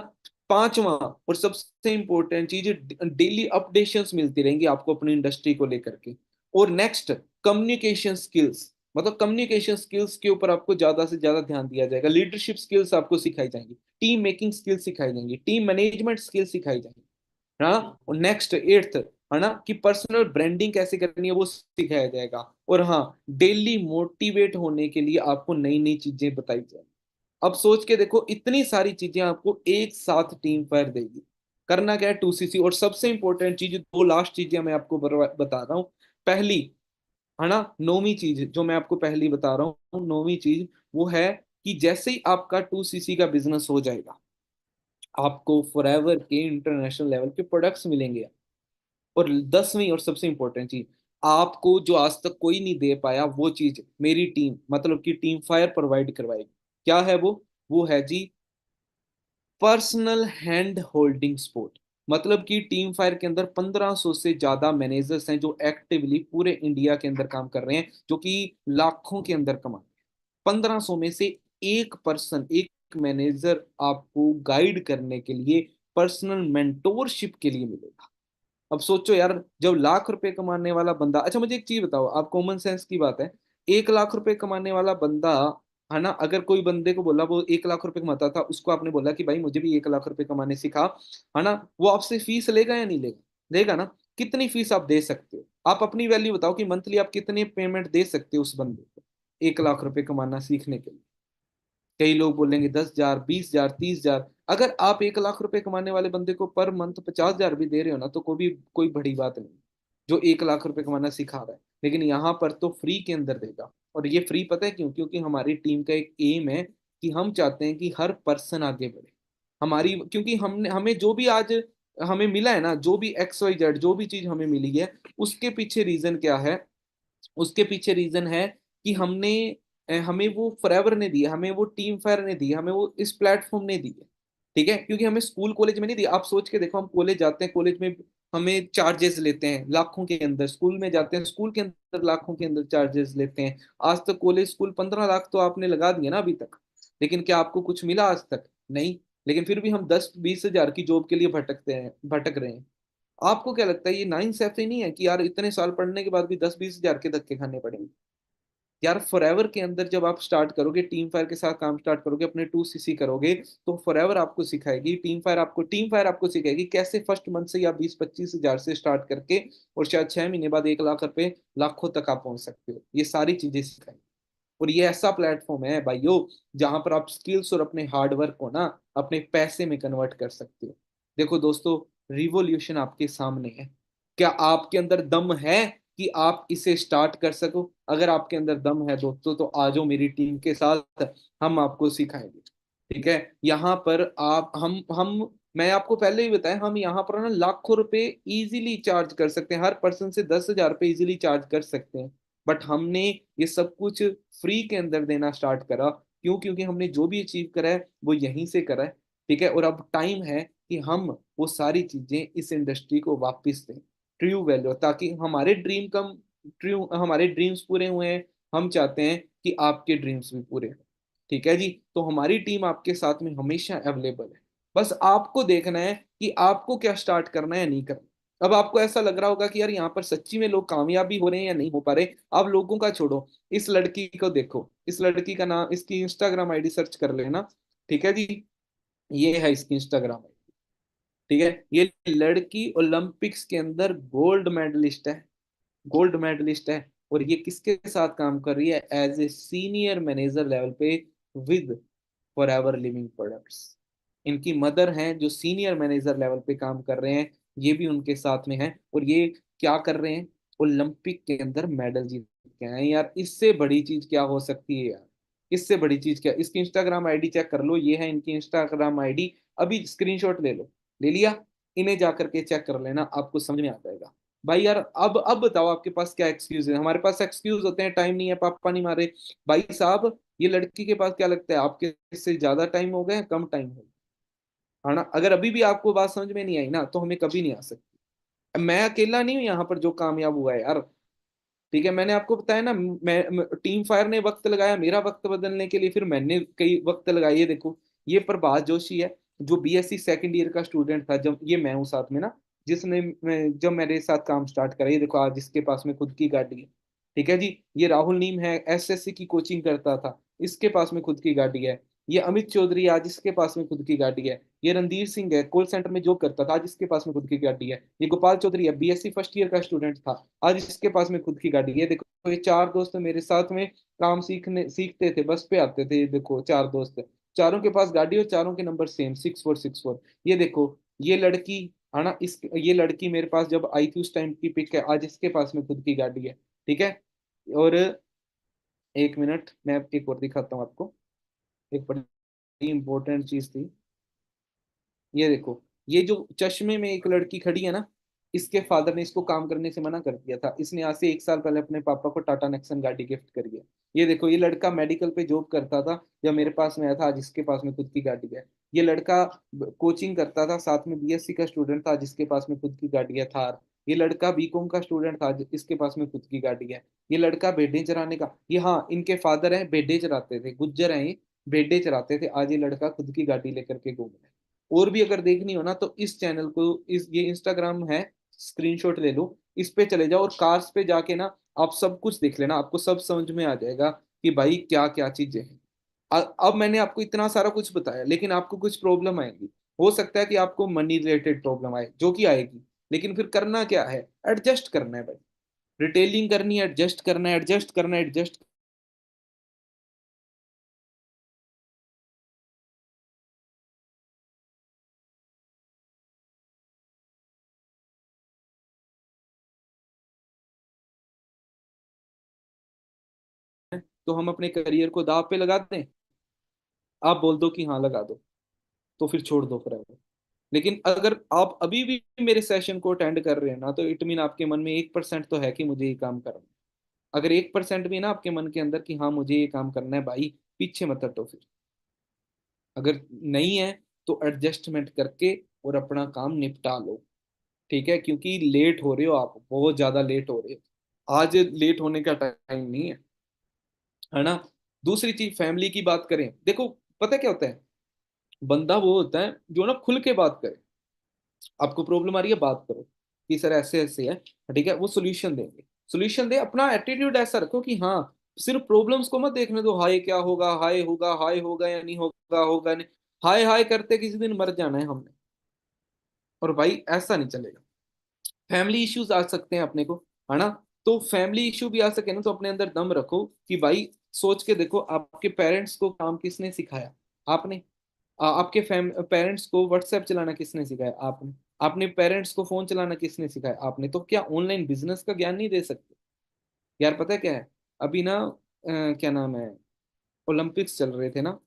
पांचवा और सबसे इंपॉर्टेंट चीज, डेली अपडेशंस मिलती रहेंगी आपको अपनी इंडस्ट्री को लेकर के। और नेक्स्ट, कम्युनिकेशन स्किल्स, मतलब कम्युनिकेशन स्किल्स के ऊपर आपको ज्यादा से ज्यादा ध्यान दिया जाएगा। लीडरशिप स्किल्स आपको सिखाई जाएंगी, टीम मेकिंग स्किल्स सिखाई जाएंगी, टीम मैनेजमेंट स्किल्स सिखाई जाएंगी, हाँ। और नेक्स्ट एट्थ, है ना, कि पर्सनल ब्रांडिंग कैसे करनी है वो सिखाया जाएगा। और हाँ, डेली मोटिवेट होने के लिए आपको नई नई चीजें बताई जाएंगी। अब सोच के देखो, इतनी सारी चीजें आपको एक साथ टीम फायर देगी। करना क्या है, 2CC। और सबसे इंपॉर्टेंट चीज, दो लास्ट चीजें मैं आपको बता रहा हूँ। पहली, है ना, नौवीं चीज जो मैं आपको पहली बता रहा हूँ, नौवीं चीज वो है कि जैसे ही आपका 2CC का बिजनेस हो जाएगा, आपको फॉरएवर के इंटरनेशनल लेवल के प्रोडक्ट्स मिलेंगे। और 10वीं और सबसे इंपॉर्टेंट चीज, आपको जो आज तक कोई नहीं दे पाया वो चीज मेरी टीम, मतलब कि टीम फायर प्रोवाइड करवाएगी। क्या है वो है जी, पर्सनल हैंड होल्डिंग सपोर्ट। मतलब कि टीम फायर के अंदर 1500 से ज्यादा मैनेजर्स हैं जो एक्टिवली पूरे इंडिया के अंदर काम कर रहे हैं, जो कि लाखों के अंदर कमा। 1500 में से एक पर्सन, एक मैनेजर आपको गाइड करने के लिए, पर्सनल मेंटोरशिप के लिए मिलेगा। अब सोचो यार, जब लाख रुपए कमाने वाला बंदा, अच्छा मुझे एक चीज बताओ, आप कॉमन सेंस की बात है, 1 लाख रुपए कमाने वाला बंदा, है ना, अगर कोई बंदे को बोला वो 1 लाख रुपए कमाता था, उसको आपने बोला कि भाई मुझे भी 1 लाख रुपए कमाने सिखा, है ना, वो आपसे फीस लेगा या नहीं लेगा? लेगा ना। कितनी फीस आप दे सकते हो? आप अपनी वैल्यू बताओ कि मंथली आप कितने पेमेंट दे सकते हो उस बंदे को 1 लाख रुपए कमाना सीखने के लिए। कई लोग बोलेंगे 10,000, 20,000, 30,000। अगर आप 1 लाख रुपए कमाने वाले बंदे को पर मंथ 50,000 भी दे रहे हो ना, तो कोई बड़ी बात नहीं, जो 1 लाख रुपए कमाना सिखा रहा है। लेकिन यहाँ पर तो फ्री के अंदर देगा। और ये फ्री पता है क्यों? क्योंकि हमारी टीम का एक एम है कि हम चाहते हैं कि हर पर्सन आगे बढ़े। हमारी, क्योंकि हमने हमें जो भी आज हमें मिला है ना, जो भी XYZ जो भी चीज हमें मिली है, उसके पीछे रीजन क्या है? उसके पीछे रीजन है कि हमें वो फॉरएवर ने दी है, हमें वो टीम फायर ने दी है, हमें वो इस प्लेटफॉर्म ने दी है। ठीक है, क्योंकि हमें स्कूल कॉलेज में नहीं दी। आप सोच के देखो, हम कॉलेज जाते हैं, कॉलेज में हमें चार्जेस लेते हैं लाखों के अंदर, स्कूल में जाते हैं, स्कूल के अंदर लाखों के अंदर चार्जेस लेते हैं। आज तक कॉलेज स्कूल 15 लाख तो आपने लगा दिया ना अभी तक। लेकिन क्या आपको कुछ मिला आज तक? नहीं। लेकिन फिर भी हम 10-20 हजार की जॉब के लिए भटक रहे हैं। आपको क्या लगता है ये नाइंसाफी नहीं है कि यार इतने साल पढ़ने के बाद भी 10-20 हजार के धक्के खाने पड़ेंगे? यार फॉरएवर के अंदर जब आप स्टार्ट करोगे, टीम फायर के साथ काम स्टार्ट करोगे, अपने 2CC करोगे, तो फॉरएवर आपको सिखाएगी, टीम फायर आपको सिखाएगी कैसे फर्स्ट मंथ से या 20-25 हजार से स्टार्ट करके, और शायद 6 महीने बाद 1 लाख रुपए, लाखों तक आप पहुंच सकते हो। ये सारी चीजें सिखाएंगी। और ये ऐसा प्लेटफॉर्म है भाइयों, जहां पर आप स्किल्स और अपने हार्डवर्क को ना अपने पैसे में कन्वर्ट कर सकते हो। देखो दोस्तों, रिवॉल्यूशन आपके सामने है। क्या आपके अंदर दम है कि आप इसे स्टार्ट कर सको? अगर आपके अंदर दम है दोस्तों, तो आ जाओ मेरी टीम के साथ, हम आपको सिखाएंगे। ठीक है, यहाँ पर आप हम मैं आपको पहले ही बताया, हम यहाँ पर ना लाखों रुपए इजीली चार्ज कर सकते हैं, हर पर्सन से 10,000 रुपये इजीली चार्ज कर सकते हैं। बट हमने ये सब कुछ फ्री के अंदर देना स्टार्ट करा। क्यों? क्योंकि हमने जो भी अचीव करा है वो यहीं से करा है। ठीक है, और अब टाइम है कि हम वो सारी चीजें इस इंडस्ट्री को वापस दें, ट्रू वैल्यू, ताकि हमारे ड्रीम्स पूरे हुए हैं। हम चाहते हैं कि आपके ड्रीम्स भी पूरे हों। ठीक है जी, तो हमारी टीम आपके साथ में हमेशा अवेलेबल है। बस आपको देखना है कि आपको क्या स्टार्ट करना है या नहीं करना। अब आपको ऐसा लग रहा होगा कि यार यहाँ पर सच्ची में लोग कामयाब भी हो रहे हैं या नहीं हो पा रहे। आप लोगों का छोड़ो, इस लड़की को देखो, इस लड़की का नाम, इसकी इंस्टाग्राम आईडी सर्च कर लेना। ठीक है जी, ये है इसकी इंस्टाग्राम आईडी। ठीक है, ये लड़की ओलंपिक्स के अंदर गोल्ड मेडलिस्ट है, गोल्ड मेडलिस्ट है। और ये किसके साथ काम कर रही है? As a senior manager level पे विद फॉरएवर लिविंग प्रोडक्ट्स। इनकी मदर हैं जो सीनियर मैनेजर लेवल पे काम कर रहे हैं, ये भी उनके साथ में हैं। और ये क्या कर रहे हैं? ओलंपिक के अंदर मेडल जीत के आए हैं। यार इससे बड़ी चीज क्या हो सकती है यार? इससे बड़ी चीज क्या? इसकी इंस्टाग्राम आईडी चेक कर लो, ये है इनकी इंस्टाग्राम आईडी। अभी स्क्रीनशॉट ले लो, ले लिया? इन्हें जा करके चेक कर लेना, आपको समझ में आ जाएगा। भाई यार, अब बताओ आपके पास क्या एक्सक्यूज है? हमारे पास एक्सक्यूज होते हैं, टाइम नहीं है, पापा नहीं मारे। भाई साहब, ये लड़की के पास क्या लगता है, आपके इससे ज्यादा टाइम हो गया, कम टाइम हो गया, है ना? अगर अभी भी आपको बात समझ में नहीं आई ना, तो हमें कभी नहीं आ सकती। मैं अकेला नहीं हूं यहाँ पर जो कामयाब हुआ है यार। ठीक है, मैंने आपको बताया ना, टीम फायर ने वक्त लगाया मेरा वक्त बदलने के लिए, फिर मैंने कई वक्त लगाए। ये देखो, ये प्रभात जोशी है, जो बीएससी सेकंड ईयर का स्टूडेंट था जब, ये मैं हूँ साथ में ना, जिसने जब मेरे साथ काम स्टार्ट करा। ये देखो आज इसके पास में खुद की गाड़ी है। ठीक है जी। ये राहुल नीम है, एसएससी की कोचिंग करता था, इसके पास में खुद की गाड़ी है। ये अमित चौधरी है, आज इसके पास में खुद की गाड़ी है। ये रणधीर सिंह है, कॉल सेंटर में जॉब करता था, आज इसके पास में खुद की गाड़ी है। ये गोपाल चौधरी है, बीएससी फर्स्ट ईयर का स्टूडेंट था, आज इसके पास में खुद की गाड़ी है। देखो, ये चार दोस्त मेरे साथ में काम सीखते थे, बस पे आते थे। ये देखो चार दोस्त, चारों के पास गाड़ी और चारों के नंबर सेम, 6464। ये देखो, ये लड़की, है ना, इस ये लड़की मेरे पास जब आई थी उस टाइम की पिक है, आज इसके पास में खुद की गाड़ी है। ठीक है। और एक मिनट, मैं एक और दिखाता हूँ आपको, एक बड़ी इंपॉर्टेंट चीज थी। ये देखो, ये जो चश्मे में एक लड़की खड़ी है ना, इसके फादर ने इसको काम करने से मना कर दिया था, इसने आज से 1 साल पहले अपने पापा को टाटा नेक्सन गाड़ी गिफ्ट करी है। ये देखो, ये लड़का मेडिकल पे जॉब करता था जब मेरे पास में आया था, आज इसके पास में खुद की गाड़ी है। ये लड़का कोचिंग करता था, साथ में बीएससी का स्टूडेंट था, जिसके पास में खुद की गाड़ी है थार। ये लड़का बीकॉम का स्टूडेंट था, इसके पास में खुद की गाड़ी है। ये लड़का भेड़े चराने का, ये हाँ, इनके फादर हैं भेड़े चराते थे, गुज्जर हैं ये, भेड़े चराते थे, आज ये लड़का खुद की गाड़ी लेकर के घूम रहा है। और भी अगर देखनी हो ना, तो इस चैनल को, इस ये इंस्टाग्राम है, स्क्रीनशॉट ले लो, इस पे चले जाओ और कार्स पे जाके ना आप सब कुछ देख लेना, आपको सब समझ में आ जाएगा कि भाई क्या क्या चीजें हैं। अब मैंने आपको इतना सारा कुछ बताया, लेकिन आपको कुछ प्रॉब्लम आएगी। हो सकता है कि आपको मनी रिलेटेड प्रॉब्लम आए, जो कि आएगी, लेकिन फिर करना क्या है, एडजस्ट करना है भाई। रिटेलिंग करनी है, एडजस्ट करना है, एडजस्ट करना है, एडजस्ट। तो हम अपने करियर को दाव पे लगा दें, आप बोल दो कि हाँ लगा दो, तो फिर छोड़ दो forever। लेकिन अगर आप अभी भी मेरे सेशन को अटेंड कर रहे हैं ना, तो इट मीन आपके मन में 1% तो है कि मुझे ये काम करना है। अगर 1% भी ना आपके मन के अंदर कि हाँ मुझे ये काम करना है भाई, पीछे मत हटो फिर। अगर नहीं है, तो एडजस्टमेंट करके और अपना काम निपटा लो। ठीक है, क्योंकि लेट हो रहे हो, आप बहुत ज्यादा लेट हो रहे हो, आज लेट होने का टाइम नहीं है ना? दूसरी चीज, फैमिली की बात करें, देखो पता क्या होता है, बंदा वो होता है जो ना खुल के बात करे। आपको प्रॉब्लम आ रही है, बात करो कि सर ऐसे ऐसे है, ठीक है, वो सोल्यूशन देंगे। सोल्यूशन दे, अपना एटीट्यूड ऐसा रखो कि हाँ, सिर्फ प्रॉब्लम्स को मत देखने दो, हाय क्या होगा, हाय होगा, हाय होगा या नहीं होगा, होगा नहीं, हाय हाय करते किसी दिन मर जाना है हमने। और भाई ऐसा नहीं चलेगा। फैमिली इश्यूज आ सकते हैं अपने को, है ना? तो फैमिली इशू भी आ सके ना, तो अपने अंदर दम रखो कि भाई, सोच के देखो, आपके पेरेंट्स को काम किसने सिखाया? आपने। आपके पेरेंट्स को व्हाट्सएप चलाना किसने सिखाया? आपने। अपने पेरेंट्स को फोन चलाना किसने सिखाया? आपने। तो क्या ऑनलाइन बिजनेस का ज्ञान नहीं दे सकते? यार पता है क्या है, अभी ना क्या नाम है, ओलंपिक्स चल रहे थे ना,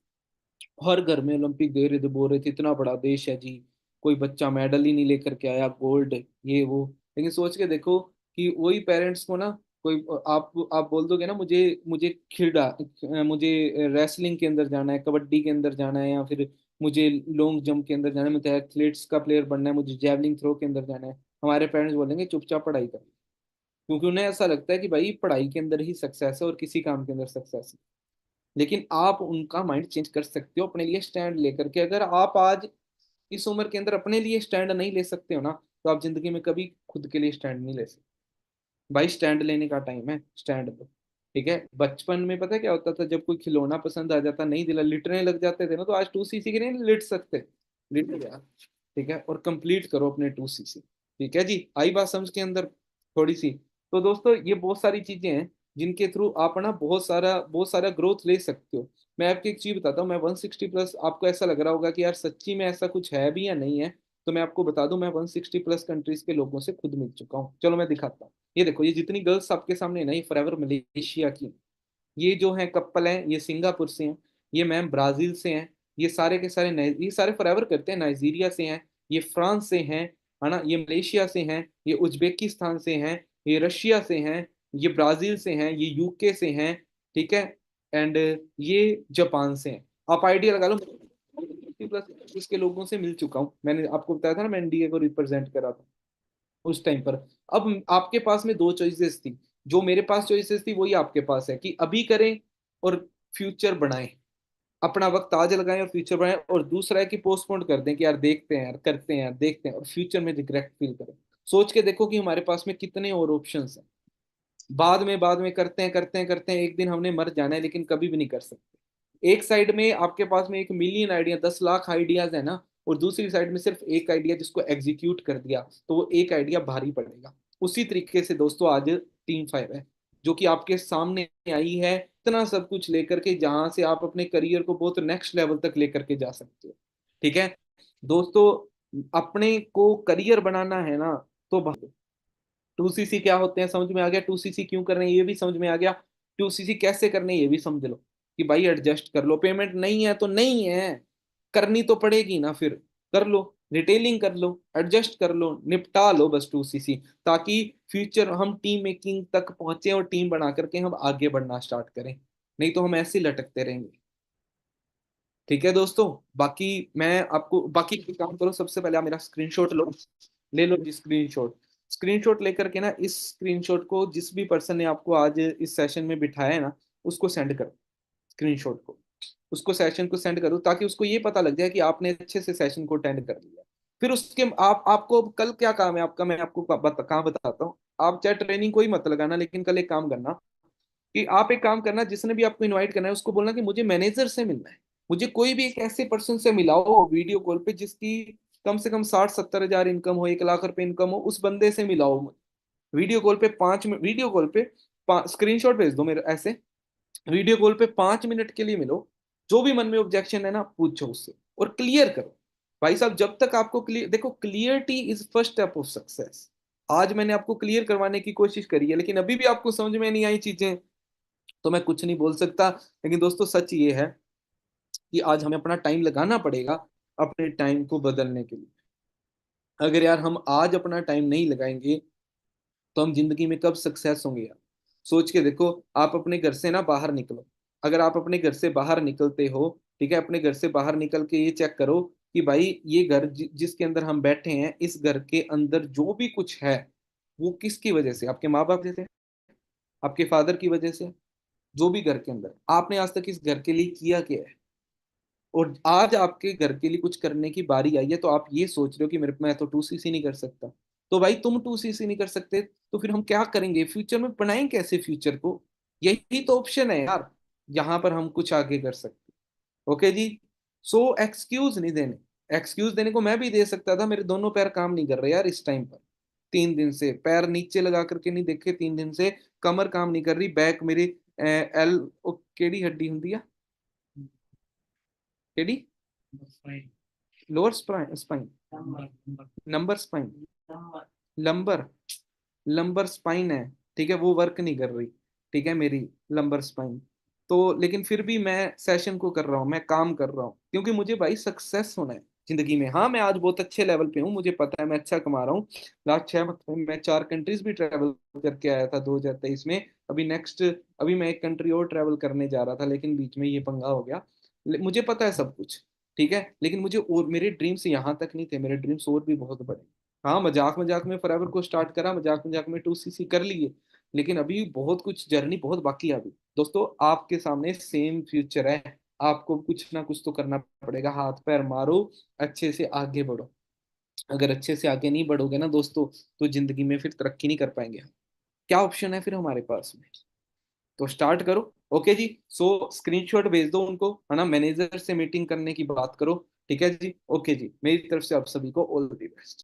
हर घर में ओलंपिक दे रहे थे, बोल रहे थे इतना बड़ा देश है जी, कोई बच्चा मेडल ही नहीं लेकर के आया, गोल्ड, ये वो। लेकिन सोच के देखो कि वही पेरेंट्स को ना, कोई आप बोल दोगे ना, मुझे मुझे मुझे रेसलिंग के अंदर जाना है, कबड्डी के अंदर जाना है, या फिर मुझे लॉन्ग जंप के अंदर जाना है, मुझे एथलेट्स का प्लेयर बनना है, मुझे जेवलिंग थ्रो के अंदर जाना है, हमारे पेरेंट्स बोलेंगे चुपचाप पढ़ाई कर। क्योंकि उन्हें ऐसा लगता है कि भाई पढ़ाई के अंदर ही सक्सेस है और किसी काम के अंदर सक्सेस है। लेकिन आप उनका माइंड चेंज कर सकते हो अपने लिए स्टैंड लेकर के। अगर आप आज इस उम्र के अंदर अपने लिए स्टैंड नहीं ले सकते हो ना, तो आप जिंदगी में कभी खुद के लिए स्टैंड नहीं ले सकते। भाई स्टैंड लेने का टाइम है, स्टैंड लो। ठीक है, बचपन में पता है क्या होता था, जब कोई खिलौना पसंद आ जाता, नहीं दिला, लिटने लग जाते थे ना, तो आज 2 सीसी के नहीं लिट सकते, लिट गया। ठीक है, और कंप्लीट करो अपने 2 सीसी। ठीक है जी, आई बात समझ के अंदर थोड़ी सी। तो दोस्तों, ये बहुत सारी चीजें हैं जिनके थ्रू आप ना बहुत सारा ग्रोथ ले सकते हो। मैं आपको एक चीज बताता हूँ, मैं 160+, आपको ऐसा लग रहा होगा कि यार सच्ची में ऐसा कुछ है भी या नहीं है, तो मैं आपको बता दूं, मैं 160+ कंट्रीज के लोगों से खुद मिल चुका हूँ। चलो मैं दिखाता हूँ। ये देखो, ये जितनी गर्ल्स आपके सामने है ना, ये फॉरएवर मलेशिया की हैं। ये जो है कपल हैं, ये सिंगापुर से हैं। ये मैम ब्राजील से हैं। ये सारे के सारे ये सारे फॉरएवर करते हैं, नाइजीरिया से हैं। ये फ्रांस से हैं, है ना? ये मलेशिया से हैं। ये उज्बेकिस्तान से हैं। ये रशिया से हैं। ये ब्राजील से हैं। ये यूके से हैं। ठीक है, एंड ये जापान से हैं। आप आइडिया लगा लो, 50+ के लोगों से मिल चुका हूँ। मैंने आपको बताया था ना, मैं एनडीए को रिप्रेजेंट करा था उस टाइम पर। अब आपके पास में दो चॉइसेस थी, जो मेरे पास चॉइसेस थी वही आपके पास है, कि अभी करें और फ्यूचर बनाएं, अपना वक्त आज लगाएं और फ्यूचर बनाएं, और दूसरा है कि पोस्टपोन कर दें कि यार देखते हैं यार, करते हैं यार, देखते हैं, और फ्यूचर में रिग्रेट फील करें। सोच के देखो कि हमारे पास में कितने और ऑप्शंस हैं। बाद में करते हैं, करते हैं, करते हैं, एक दिन हमने मर जाना है, लेकिन कभी भी नहीं कर सकते। एक साइड में आपके पास में 1 मिलियन आइडिया, 10 लाख आइडियाज है ना, और दूसरी साइड में सिर्फ एक आइडिया जिसको एग्जीक्यूट कर दिया, तो वो एक आइडिया भारी पड़ेगा। उसी तरीके से दोस्तों आज टीम 5 है, जो कि आपके सामने आई है, इतना सब कुछ लेकर के, जहां से आप अपने करियर को बहुत नेक्स्ट लेवल तक लेकर के जा सकते हो। ठीक है दोस्तों, अपने को करियर बनाना है ना, तो 2सीसी क्या होते हैं समझ में आ गया, 2सीसी क्यों कर रहे हैं ये भी समझ में आ गया, 2सीसी कैसे करने हैं ये भी समझ लो, कि भाई एडजस्ट कर लो, पेमेंट नहीं है तो नहीं है, करनी तो पड़ेगी ना, फिर कर लो, रिटेलिंग कर लो, एडजस्ट कर लो, निपटा लो बस 2सीसी, ताकि फ्यूचर हम टीम मेकिंग तक पहुंचे और टीम बना करके हम आगे बढ़ना स्टार्ट करें। नहीं तो हम ऐसे ही लटकते रहेंगे। ठीक है दोस्तों, बाकी मैं आपको बाकी एक काम करो, सबसे पहले आप मेरा स्क्रीनशॉट लो, ले लो जी स्क्रीनशॉट। स्क्रीनशॉट लेकर के ना, इस स्क्रीनशॉट को जिस भी पर्सन ने आपको आज इस सेशन में बिठाया है ना, उसको सेंड करो, स्क्रीनशॉट को, उसको सेशन को सेंड करो, ताकि उसको ये पता लग जाए कि आपने अच्छे से सेशन को अटेंड कर लिया। फिर उसके आप आपको अब कल क्या काम है आपका, मैं आपको कहाँ बताता हूँ। आप चाहे ट्रेनिंग कोई मत लगाना, लेकिन कल एक काम करना, कि आप एक काम करना, जिसने भी आपको इनवाइट करना है उसको बोलना कि मुझे मैनेजर से मिलना है, मुझे कोई भी एक ऐसे पर्सन से मिलाओ वीडियो कॉल पे जिसकी कम से कम 60-70 हजार इनकम हो, 1 लाख रुपए इनकम हो, उस बंदे से मिलाओ। वीडियो कॉल पे 5 मिनट, वीडियो कॉल पे स्क्रीनशॉट भेज दो मेरे ऐसे, वीडियो कॉल पे 5 मिनट के लिए मिलो, जो भी मन में ऑब्जेक्शन है ना पूछो उससे, और क्लियर करो। भाई साहब, जब तक आपको क्लियर, देखो clarity is first step of success. आज मैंने आपको क्लियर करवाने की कोशिश करी है, लेकिन अभी भी आपको समझ में नहीं आई चीजें, तो मैं कुछ नहीं बोल सकता। लेकिन दोस्तों सच ये है कि आज हमें अपना टाइम लगाना पड़ेगा अपने टाइम को बदलने के लिए। अगर यार हम आज अपना टाइम नहीं लगाएंगे, तो हम जिंदगी में कब सक्सेस होंगे यार। सोच के देखो, आप अपने घर से ना बाहर निकलो, अगर आप अपने घर से बाहर निकलते हो, ठीक है, अपने घर से बाहर निकल के ये चेक करो कि भाई ये घर जिसके अंदर हम बैठे हैं, इस घर के अंदर जो भी कुछ है, वो किसकी वजह से, आपके माँ बाप जैसे, आपके फादर की वजह से। जो भी घर के अंदर आपने आज तक इस घर के लिए किया क्या है, और आज आपके घर के लिए कुछ करने की बारी आई है, तो आप ये सोच रहे हो कि मेरे मैं तो 2सीसी नहीं कर सकता। तो भाई तुम 2सीसी नहीं कर सकते, तो फिर हम क्या करेंगे फ्यूचर में, बनाएं कैसे फ्यूचर को, यही तो ऑप्शन है यार, यहाँ पर हम कुछ आगे कर सकते। ओके जी। सो एक्सक्यूज नहीं देने, एक्सक्यूज देने को मैं भी दे सकता था, मेरे दोनों पैर काम नहीं कर रहे यार इस टाइम पर, 3 दिन से पैर नीचे लगा करके नहीं देखे, 3 दिन से कमर काम नहीं कर रही, बैक मेरी एल केड़ी हड्डी होंगी है, केड़ी, lower spine spine, number spine, lumbar, lumbar spine है, ठीक है, वो वर्क नहीं कर रही, ठीक है मेरी लंबर स्पाइन। तो लेकिन फिर भी मैं सेशन को कर रहा हूँ, मैं काम कर रहा हूँ, क्योंकि मुझे भाई सक्सेस होना है जिंदगी में। हाँ मैं आज बहुत अच्छे लेवल पे हूँ, मुझे पता है मैं अच्छा कमा रहा हूँ। लास्ट 6 महीने में मैं 4 कंट्रीज भी ट्रैवल करके आया था 2023 में। अभी नेक्स्ट, अभी मैं एक कंट्री और ट्रैवल करने जा रहा था, लेकिन बीच में ये पंगा हो गया। मुझे पता है सब कुछ, ठीक है, लेकिन मुझे और मेरे ड्रीम्स यहाँ तक नहीं थे, मेरे ड्रीम्स और भी बहुत बड़े। हाँ मजाक मजाक में फॉरएवर को स्टार्ट करा, मजाक मजाक में 2सीसी कर लिए, लेकिन अभी बहुत कुछ जर्नी बहुत बाकी है अभी। दोस्तों आपके सामने सेम फ्यूचर है, आपको कुछ ना कुछ तो करना पड़ेगा, हाथ पैर मारो, अच्छे से आगे बढ़ो। अगर अच्छे से आगे नहीं बढ़ोगे ना दोस्तों, तो जिंदगी में फिर तरक्की नहीं कर पाएंगे। क्या ऑप्शन है फिर हमारे पास में, तो स्टार्ट करो। ओके जी, सो स्क्रीनशॉट भेज दो उनको, है ना, मैनेजर से मीटिंग करने की बात करो। ठीक है जी, ओके जी, मेरी तरफ से आप सभी को ऑल द बेस्ट।